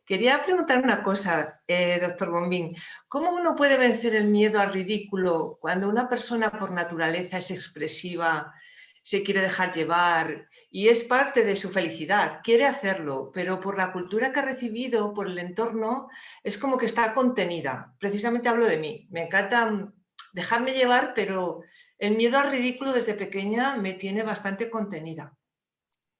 Quería preguntar una cosa, doctor Bombín. ¿Cómo uno puede vencer el miedo al ridículo cuando una persona por naturaleza es expresiva, se quiere dejar llevar y es parte de su felicidad? Quiere hacerlo, pero por la cultura que ha recibido, por el entorno, es como que está contenida. Precisamente hablo de mí. Me encanta dejarme llevar, pero el miedo al ridículo desde pequeña me tiene bastante contenida.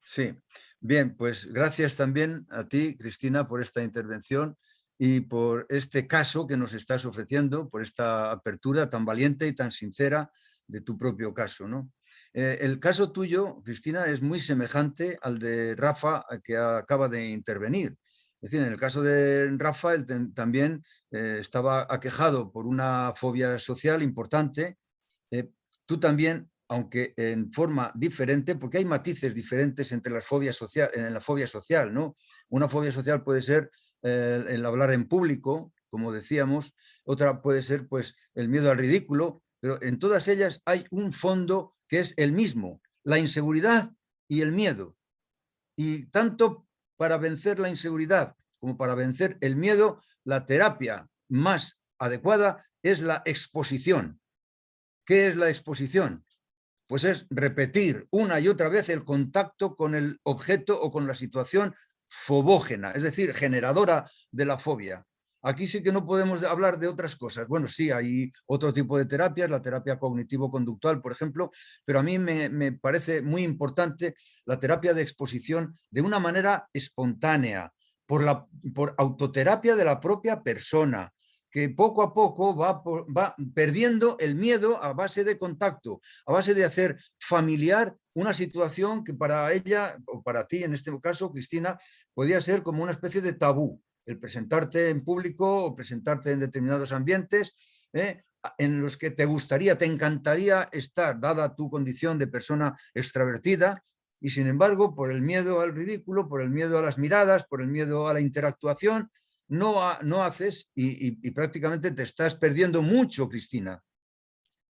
Sí, bien, pues gracias también a ti, Cristina, por esta intervención y por este caso que nos estás ofreciendo, por esta apertura tan valiente y tan sincera de tu propio caso, ¿no? El caso tuyo, Cristina, es muy semejante al de Rafa, que acaba de intervenir. Es decir, en el caso de Rafa, él también estaba aquejado por una fobia social importante. Tú también, aunque en forma diferente, porque hay matices diferentes entre las fobias en la fobia social, ¿no? Una fobia social puede ser el hablar en público, como decíamos, otra puede ser pues, el miedo al ridículo, pero en todas ellas hay un fondo que es el mismo, la inseguridad y el miedo. Y tanto para vencer la inseguridad como para vencer el miedo, la terapia más adecuada es la exposición. ¿Qué es la exposición? Pues es repetir una y otra vez el contacto con el objeto o con la situación fobógena, es decir, generadora de la fobia. Aquí sí que no podemos hablar de otras cosas. Bueno, sí, hay otro tipo de terapias, la terapia cognitivo-conductual, por ejemplo, pero a mí me parece muy importante la terapia de exposición de una manera espontánea, por autoterapia de la propia persona, que poco a poco va perdiendo el miedo a base de contacto, a base de hacer familiar una situación que para ella, o para ti en este caso, Cristina, podía ser como una especie de tabú, el presentarte en público o presentarte en determinados ambientes en los que te gustaría, te encantaría estar, dada tu condición de persona extravertida, y sin embargo, por el miedo al ridículo, por el miedo a las miradas, por el miedo a la interactuación, no haces y prácticamente te estás perdiendo mucho, Cristina.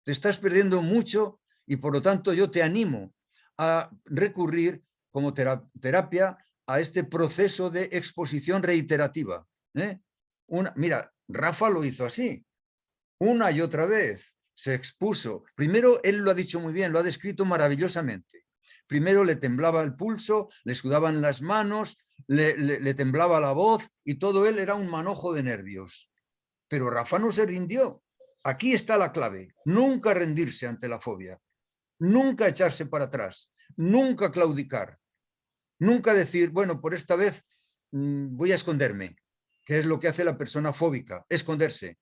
Te estás perdiendo mucho y por lo tanto yo te animo a recurrir como terapia a este proceso de exposición reiterativa. Mira, Rafa lo hizo así, una y otra vez, se expuso. Primero, él lo ha dicho muy bien, lo ha descrito maravillosamente. Primero le temblaba el pulso, le sudaban las manos, le temblaba la voz y todo él era un manojo de nervios. Pero Rafa no se rindió. Aquí está la clave, nunca rendirse ante la fobia, nunca echarse para atrás, nunca claudicar. Nunca decir, bueno, por esta vez voy a esconderme, que es lo que hace la persona fóbica, esconderse.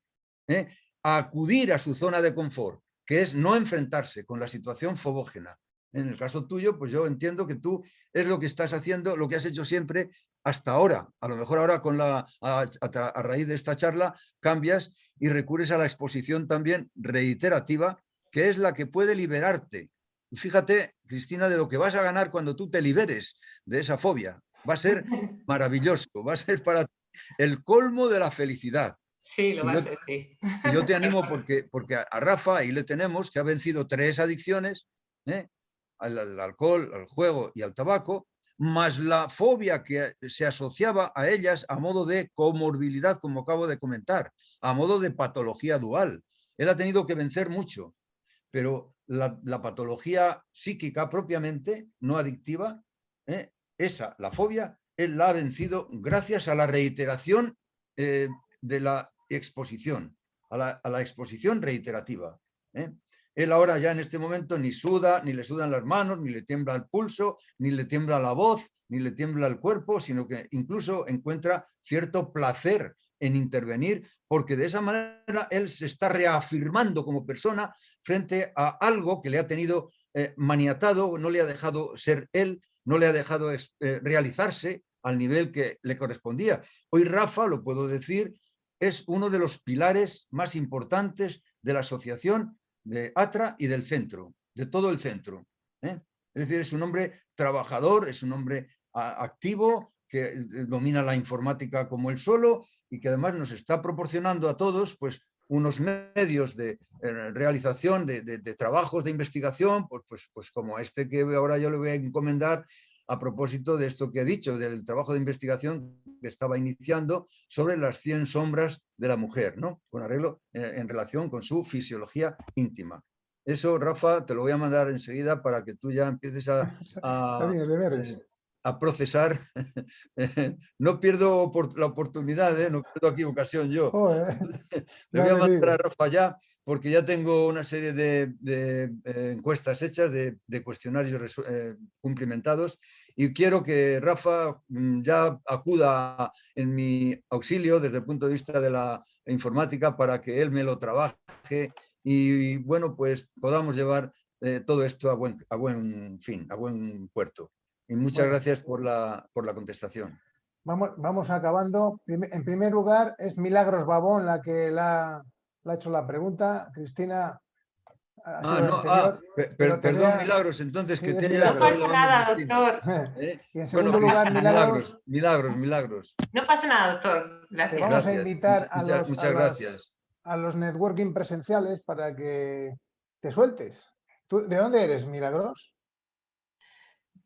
A acudir a su zona de confort, que es no enfrentarse con la situación fobógena. En el caso tuyo, pues yo entiendo que tú es lo que estás haciendo, lo que has hecho siempre hasta ahora. A lo mejor ahora a raíz de esta charla cambias y recurres a la exposición también reiterativa, que es la que puede liberarte. Y fíjate, Cristina, de lo que vas a ganar cuando tú te liberes de esa fobia. Va a ser maravilloso, va a ser para ti el colmo de la felicidad. Sí, lo va a ser, sí. Y yo te animo porque a Rafa ahí le tenemos, que ha vencido 3 adicciones, al alcohol, al juego y al tabaco, más la fobia que se asociaba a ellas a modo de comorbilidad, como acabo de comentar, a modo de patología dual. Él ha tenido que vencer mucho. Pero la patología psíquica propiamente, no adictiva, la fobia, él la ha vencido gracias a la reiteración de la exposición, a la exposición reiterativa. Él ahora ya en este momento ni suda, ni le sudan las manos, ni le tiembla el pulso, ni le tiembla la voz, ni le tiembla el cuerpo, sino que incluso encuentra cierto placer en intervenir, porque de esa manera él se está reafirmando como persona frente a algo que le ha tenido maniatado, no le ha dejado ser él, no le ha dejado realizarse al nivel que le correspondía. Hoy Rafa, lo puedo decir, es uno de los pilares más importantes de la asociación de ATRA y del centro, de todo el centro. Es decir, es un hombre trabajador, es un hombre activo, que domina la informática como él solo y que además nos está proporcionando a todos pues, unos medios de realización de trabajos de investigación, pues como este que ahora yo le voy a encomendar a propósito de esto que he dicho, del trabajo de investigación que estaba iniciando sobre las 100 sombras de la mujer, ¿no? Con arreglo en relación con su fisiología íntima. Eso, Rafa, te lo voy a mandar enseguida para que tú ya empieces a procesar. No pierdo la oportunidad, no pierdo aquí ocasión yo. Le voy a mandar a Rafa ya, porque ya tengo una serie de encuestas hechas, de cuestionarios cumplimentados, y quiero que Rafa ya acuda en mi auxilio desde el punto de vista de la informática para que él me lo trabaje y, bueno, pues podamos llevar todo esto a buen fin, a buen puerto. Y muchas gracias por la contestación. Vamos acabando. En primer lugar, es Milagros Babón la que la ha hecho la pregunta. Cristina, ha sido la anterior. Perdón, Milagros, entonces que te haya No estado pasa llevando nada, Cristina. doctor. Y en segundo lugar, Milagros. No pasa nada, doctor. Te Gracias. vamos a invitar Muchas gracias. a los networking presenciales para que te sueltes. ¿Tú, de dónde eres, Milagros?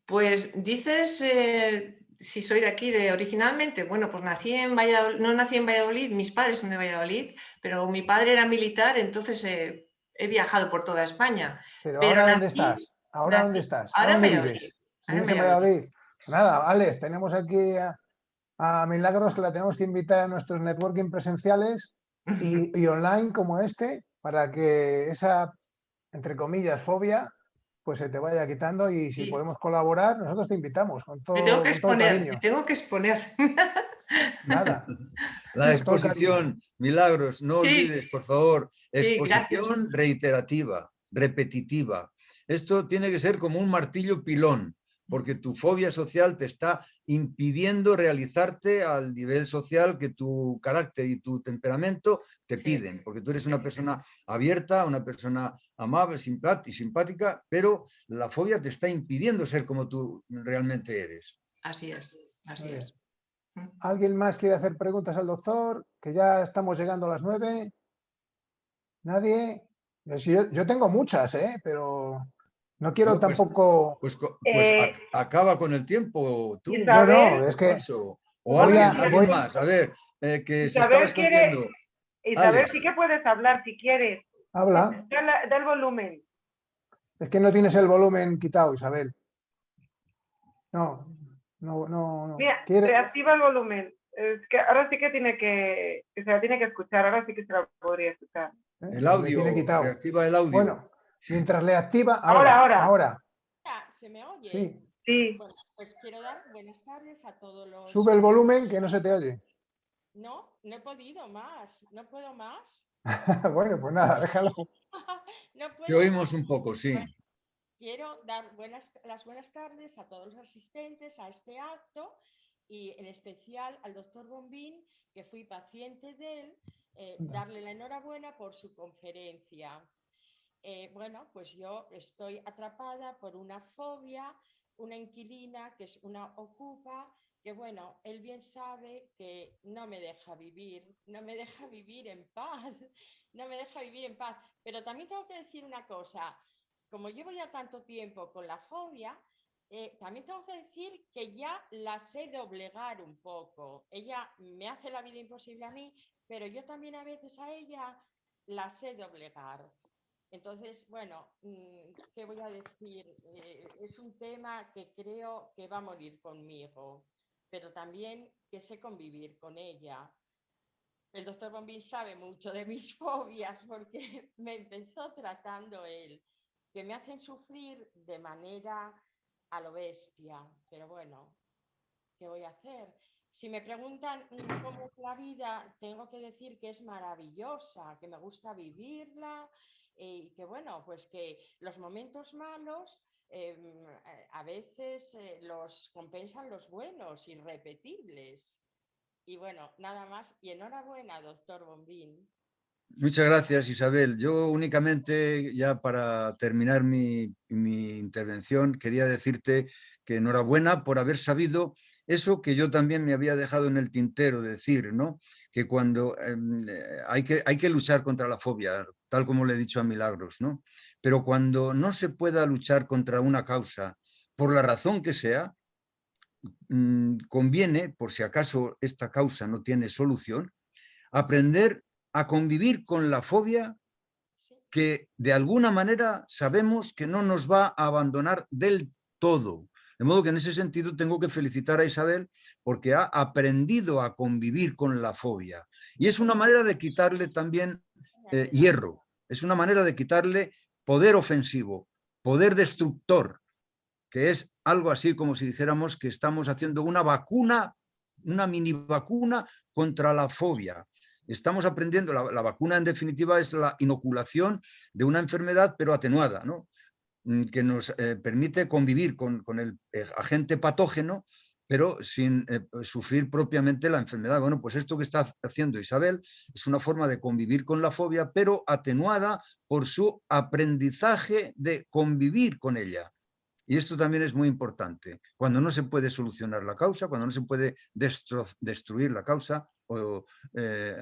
Pues dices, si soy de aquí, originalmente, bueno, pues nací en Valladolid, no nací en Valladolid, mis padres son de Valladolid, pero mi padre era militar, entonces he viajado por toda España. Pero Pero ahora, ¿dónde estás? ¿Ahora dónde estás? ¿A dónde vives? ¿Vives en Valladolid? Nada, Alex, tenemos aquí a Milagros, que la tenemos que invitar a nuestros networking presenciales y online como este, para que esa, entre comillas, fobia, pues se te vaya quitando, y si podemos colaborar, nosotros te invitamos con todo, me tengo que con todo el cariño. me tengo que exponer. Nada. La exposición, Milagros, no olvides, por favor, exposición reiterativa, repetitiva. Esto tiene que ser como un martillo pilón, porque tu fobia social te está impidiendo realizarte al nivel social que tu carácter y tu temperamento te piden, porque tú eres una persona abierta, una persona amable, simpática, pero la fobia te está impidiendo ser como tú realmente eres. Así es. ¿Alguien más quiere hacer preguntas al doctor? Que ya estamos llegando a las 9. ¿Nadie? Yo tengo muchas, pero no quiero tampoco... Pues acaba con el tiempo tú. No, es que... O alguien más, a ver, que se estaba escondiendo. Isabel, sí que puedes hablar si quieres. Habla. Da el volumen. Es que no tienes el volumen quitado, Isabel. No. Mira, reactiva el volumen. Es que ahora sí que se la tiene que escuchar, ahora sí que se la podría escuchar. El audio, reactiva el audio. Bueno, mientras le activa, ahora. ¿Se me oye? Sí. Bueno, pues quiero dar buenas tardes a todos los... Sube el volumen, que no se te oye. No he podido más, no puedo más. Bueno, pues nada, déjalo. Te oímos un poco, sí. Bueno, quiero dar las buenas tardes a todos los asistentes a este acto, y en especial al doctor Bombín, que fui paciente de él, darle la enhorabuena por su conferencia. Bueno, pues yo estoy atrapada por una fobia, una inquilina que es una ocupa, que bueno, él bien sabe que no me deja vivir en paz, pero también tengo que decir una cosa, como llevo ya tanto tiempo con la fobia, también tengo que decir que ya la sé doblegar un poco. Ella me hace la vida imposible a mí, pero yo también a veces a ella la sé doblegar. Entonces, bueno, ¿qué voy a decir? Es un tema que creo que va a morir conmigo, pero también que sé convivir con ella. El doctor Bombín sabe mucho de mis fobias porque me empezó tratando él, que me hacen sufrir de manera a lo bestia, pero bueno, ¿qué voy a hacer? Si me preguntan cómo es la vida, tengo que decir que es maravillosa, que me gusta vivirla, y que bueno, pues que los momentos malos a veces los compensan los buenos, irrepetibles. Y bueno, nada más, y enhorabuena, doctor Bombín. Muchas gracias, Isabel. Yo únicamente, ya para terminar mi intervención, quería decirte que enhorabuena por haber sabido eso que yo también me había dejado en el tintero decir, ¿no? Que cuando hay que luchar contra la fobia, tal como le he dicho a Milagros, ¿no? Pero cuando no se pueda luchar contra una causa, por la razón que sea, conviene, por si acaso esta causa no tiene solución, aprender a convivir con la fobia que de alguna manera sabemos que no nos va a abandonar del todo. De modo que en ese sentido tengo que felicitar a Isabel porque ha aprendido a convivir con la fobia. Y es una manera de quitarle también hierro, es una manera de quitarle poder ofensivo, poder destructor, que es algo así como si dijéramos que estamos haciendo una vacuna, una mini vacuna contra la fobia. Estamos aprendiendo, la vacuna en definitiva es la inoculación de una enfermedad pero atenuada, ¿no? que nos permite convivir con el agente patógeno, pero sin sufrir propiamente la enfermedad. Bueno, pues esto que está haciendo Isabel es una forma de convivir con la fobia, pero atenuada por su aprendizaje de convivir con ella. Y esto también es muy importante. Cuando no se puede solucionar la causa, cuando no se puede destruir la causa o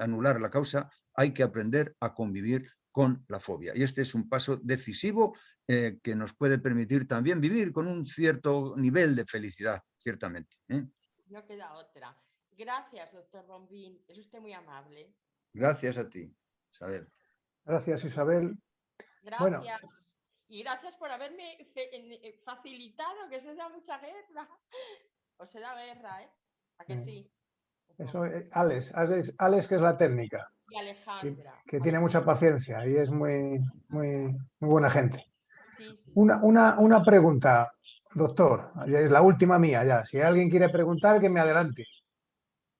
anular la causa, hay que aprender a convivir con la fobia. Y este es un paso decisivo que nos puede permitir también vivir con un cierto nivel de felicidad, ciertamente. No queda otra. Gracias, doctor Bombín. Es usted muy amable. Gracias a ti, Isabel. Gracias, Isabel. Gracias. Bueno. Y gracias por haberme facilitado, que se da mucha guerra. O se da guerra, ¿eh? ¿A que sí? Eso, Alex, que es la técnica. Y Alejandra. Que tiene mucha paciencia y es muy buena gente. Sí, sí. Una pregunta, doctor. Es la última mía ya. Si alguien quiere preguntar, que me adelante.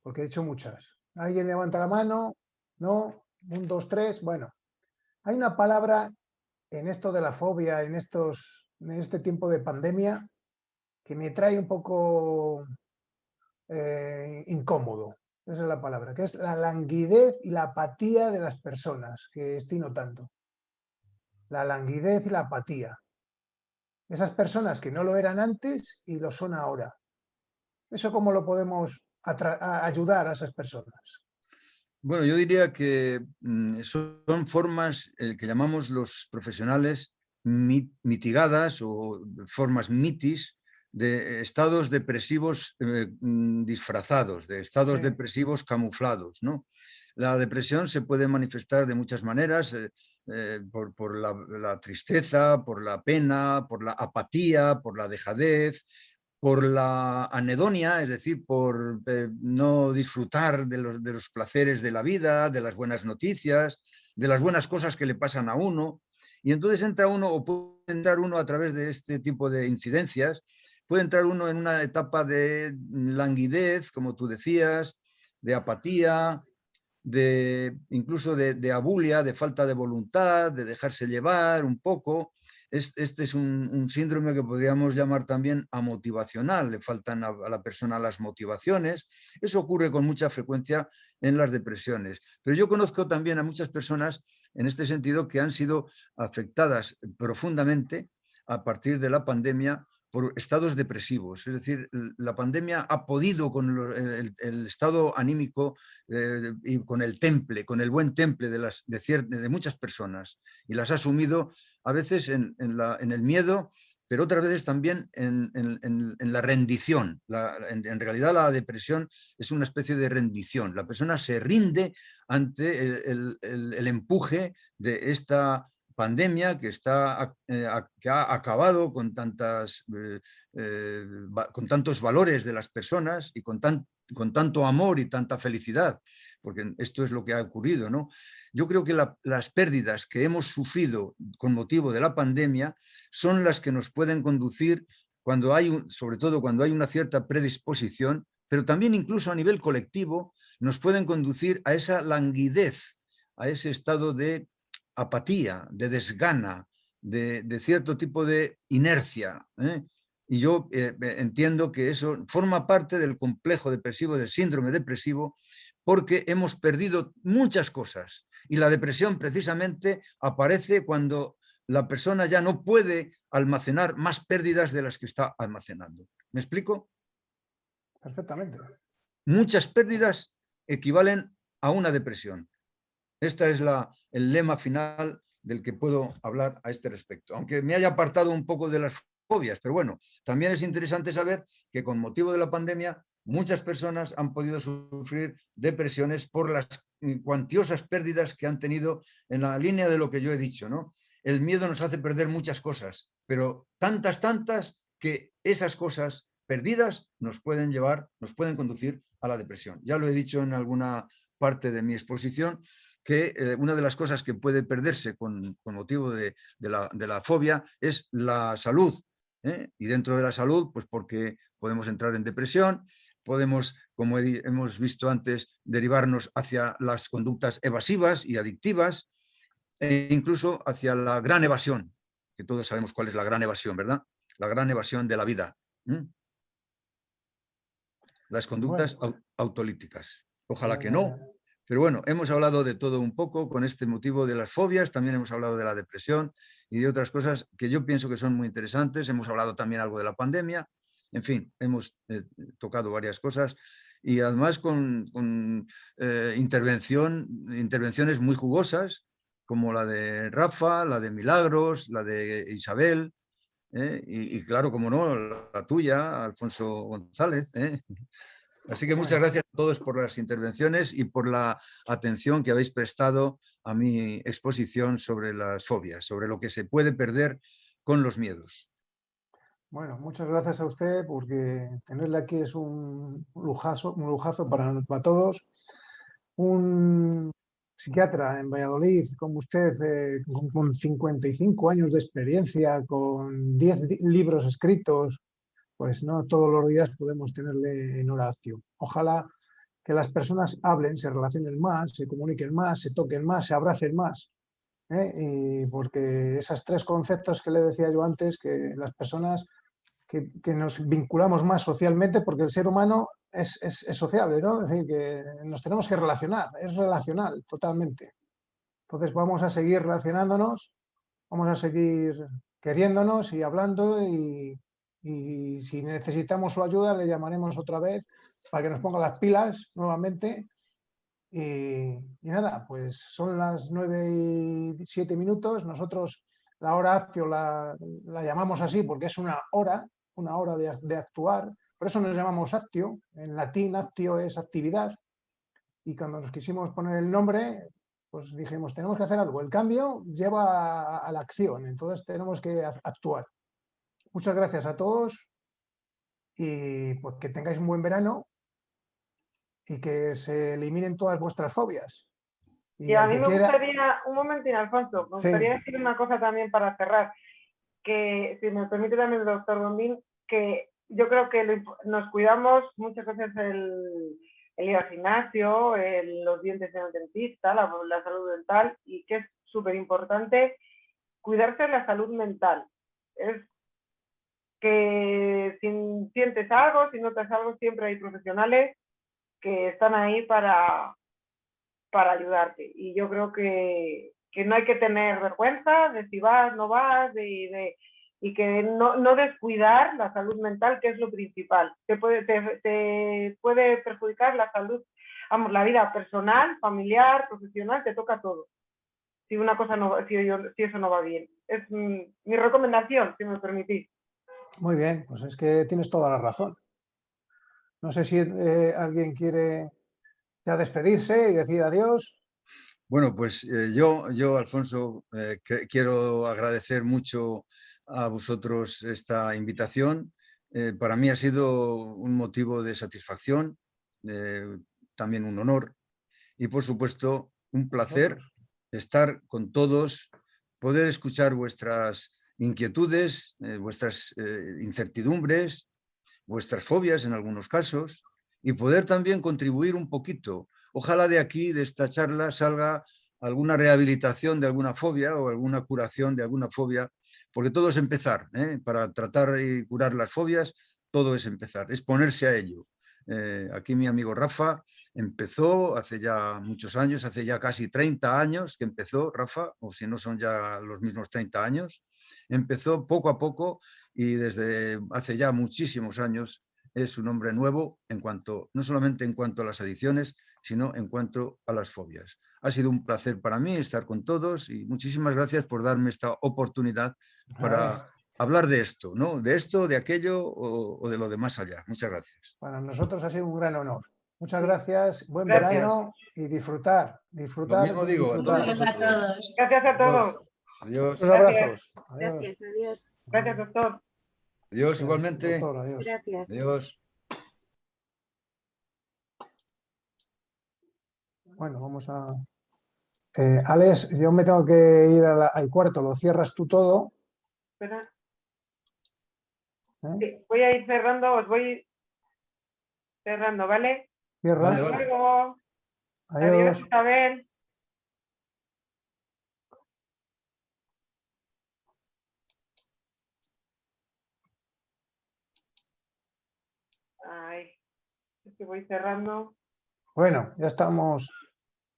Porque he hecho muchas. ¿Alguien levanta la mano? ¿No? 1, 2, 3. Bueno, hay una palabra en esto de la fobia, en este tiempo de pandemia, que me trae un poco incómodo. Esa es la palabra, que es la languidez y la apatía de las personas que estoy notando. La languidez y la apatía. Esas personas que no lo eran antes y lo son ahora. ¿Eso cómo lo podemos ayudar a esas personas? Bueno, yo diría que son formas que llamamos los profesionales mitigadas o formas mitis de estados depresivos disfrazados, de estados depresivos camuflados, ¿no? La depresión se puede manifestar de muchas maneras, por la tristeza, por la pena, por la apatía, por la dejadez, por la anedonia, es decir, por no disfrutar de los placeres de la vida, de las buenas noticias, de las buenas cosas que le pasan a uno. Y entonces entra uno, o puede entrar uno a través de este tipo de incidencias, puede entrar uno en una etapa de languidez, como tú decías, de apatía, incluso de abulia, de falta de voluntad, de dejarse llevar un poco. Este es un síndrome que podríamos llamar también amotivacional, le faltan a la persona las motivaciones. Eso ocurre con mucha frecuencia en las depresiones. Pero yo conozco también a muchas personas en este sentido que han sido afectadas profundamente a partir de la pandemia por estados depresivos. Es decir, la pandemia ha podido con el estado anímico y con el temple, con el buen temple de muchas personas, y las ha sumido a veces en el miedo, pero otras veces también en la rendición. En realidad la depresión es una especie de rendición. La persona se rinde ante el empuje de esta pandemia que ha acabado con tantos valores de las personas y con tanto amor y tanta felicidad, porque esto es lo que ha ocurrido, ¿no? Yo creo que las pérdidas que hemos sufrido con motivo de la pandemia son las que nos pueden conducir, sobre todo cuando hay una cierta predisposición, pero también incluso a nivel colectivo, nos pueden conducir a esa languidez, a ese estado de apatía, de desgana, de cierto tipo de inercia. Y yo entiendo que eso forma parte del complejo depresivo, del síndrome depresivo, porque hemos perdido muchas cosas. Y la depresión precisamente aparece cuando la persona ya no puede almacenar más pérdidas de las que está almacenando. ¿Me explico? Perfectamente. Muchas pérdidas equivalen a una depresión. Este es el lema final del que puedo hablar a este respecto, aunque me haya apartado un poco de las fobias, pero bueno, también es interesante saber que con motivo de la pandemia muchas personas han podido sufrir depresiones por las cuantiosas pérdidas que han tenido en la línea de lo que yo he dicho, ¿no? El miedo nos hace perder muchas cosas, pero tantas que esas cosas perdidas nos pueden conducir a la depresión. Ya lo he dicho en alguna parte de mi exposición, que una de las cosas que puede perderse con motivo de la fobia es la salud. Y dentro de la salud, pues porque podemos entrar en depresión, podemos, como hemos visto antes, derivarnos hacia las conductas evasivas y adictivas, e incluso hacia la gran evasión. que todos sabemos cuál es la gran evasión, ¿verdad? La gran evasión de la vida. Las conductas autolíticas. Ojalá que no. Pero bueno, hemos hablado de todo un poco con este motivo de las fobias, también hemos hablado de la depresión y de otras cosas que yo pienso que son muy interesantes. Hemos hablado también algo de la pandemia. En fin, hemos tocado varias cosas y además con intervenciones muy jugosas, como la de Rafa, la de Milagros, la de Isabel, y claro, como no, la tuya, Alfonso González. Así que muchas gracias a todos por las intervenciones y por la atención que habéis prestado a mi exposición sobre las fobias, sobre lo que se puede perder con los miedos. Bueno, muchas gracias a usted porque tenerle aquí es un lujazo para todos. Un psiquiatra en Valladolid como usted, con 55 años de experiencia, con 10 libros escritos, pues no todos los días podemos tenerle en oración. Ojalá que las personas hablen, se relacionen más, se comuniquen más, se toquen más, se abracen más. Y porque esos tres conceptos que le decía yo antes, que las personas que nos vinculamos más socialmente, porque el ser humano es sociable, ¿no? Es decir, que nos tenemos que relacionar, es relacional totalmente. Entonces vamos a seguir relacionándonos, vamos a seguir queriéndonos y hablando y si necesitamos su ayuda le llamaremos otra vez para que nos ponga las pilas nuevamente. Y nada, pues son las 9:07. Nosotros la hora actio la llamamos así porque es una hora de actuar. Por eso nos llamamos actio. En latín actio es actividad. Y cuando nos quisimos poner el nombre, pues dijimos, tenemos que hacer algo. El cambio lleva a la acción, entonces tenemos que actuar. Muchas gracias a todos y pues que tengáis un buen verano y que se eliminen todas vuestras fobias. Y a mí me gustaría, un momentín, Alfonso, me gustaría decir una cosa también para cerrar, que si me permite también el doctor Bombín, que yo creo que nos cuidamos muchas veces el ir al gimnasio, los dientes en el dentista, la salud dental, y que es súper importante cuidarse de la salud mental. Es que si sientes algo, si notas algo, siempre hay profesionales que están ahí para ayudarte. Y yo creo que no hay que tener vergüenza de si vas, no vas, y que no descuidar la salud mental, que es lo principal. Te puede perjudicar la salud, vamos, la vida personal, familiar, profesional, te toca todo. Si una cosa no, si eso no va bien. Es mi recomendación, si me permitís. Muy bien, pues es que tienes toda la razón. No sé si alguien quiere ya despedirse y decir adiós. Bueno, pues yo Alfonso, quiero agradecer mucho a vosotros esta invitación. Para mí ha sido un motivo de satisfacción, también un honor y, por supuesto, un placer estar con todos, poder escuchar vuestras inquietudes, vuestras incertidumbres, vuestras fobias en algunos casos, y poder también contribuir un poquito. Ojalá de aquí, de esta charla, salga alguna rehabilitación de alguna fobia o alguna curación de alguna fobia, porque todo es empezar, para tratar y curar las fobias, todo es empezar, es ponerse a ello. Aquí mi amigo Rafa empezó hace ya muchos años, hace ya casi 30 años que empezó Rafa, o si no son ya los mismos 30 años, empezó poco a poco y desde hace ya muchísimos años es un hombre nuevo no solamente en cuanto a las adicciones, sino en cuanto a las fobias. Ha sido un placer para mí estar con todos y muchísimas gracias por darme esta oportunidad para hablar de esto, ¿no? De esto, de aquello o de lo de más allá. Muchas gracias. Para nosotros ha sido un gran honor. Muchas gracias, buen verano y disfrutar. Lo mismo digo. Gracias a todos. Gracias a todos. Adiós. Muchos abrazos. Gracias, adiós. Gracias, doctor. Adiós, igualmente. Doctor, adiós. Gracias. Adiós. Bueno, vamos a... Alex, yo me tengo que ir al cuarto. ¿Lo cierras tú todo? Espera. Sí, voy a ir cerrando, os voy cerrando, ¿vale? Cierra. Vale, Hasta luego. Adiós. Adiós, Isabel. Es que voy cerrando. Bueno, ya estamos.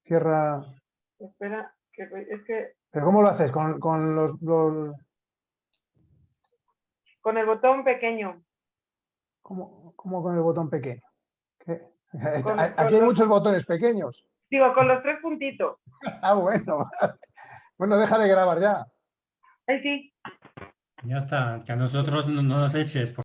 Cierra. Espera, es que ¿Pero cómo lo haces? ¿Con los... con el botón pequeño. ¿Cómo con el botón pequeño? ¿Qué? Con Aquí hay muchos botones pequeños. Digo, con los 3 puntitos. Ah, bueno. Bueno, deja de grabar ya. Ay, sí. Ya está, que a nosotros no nos eches,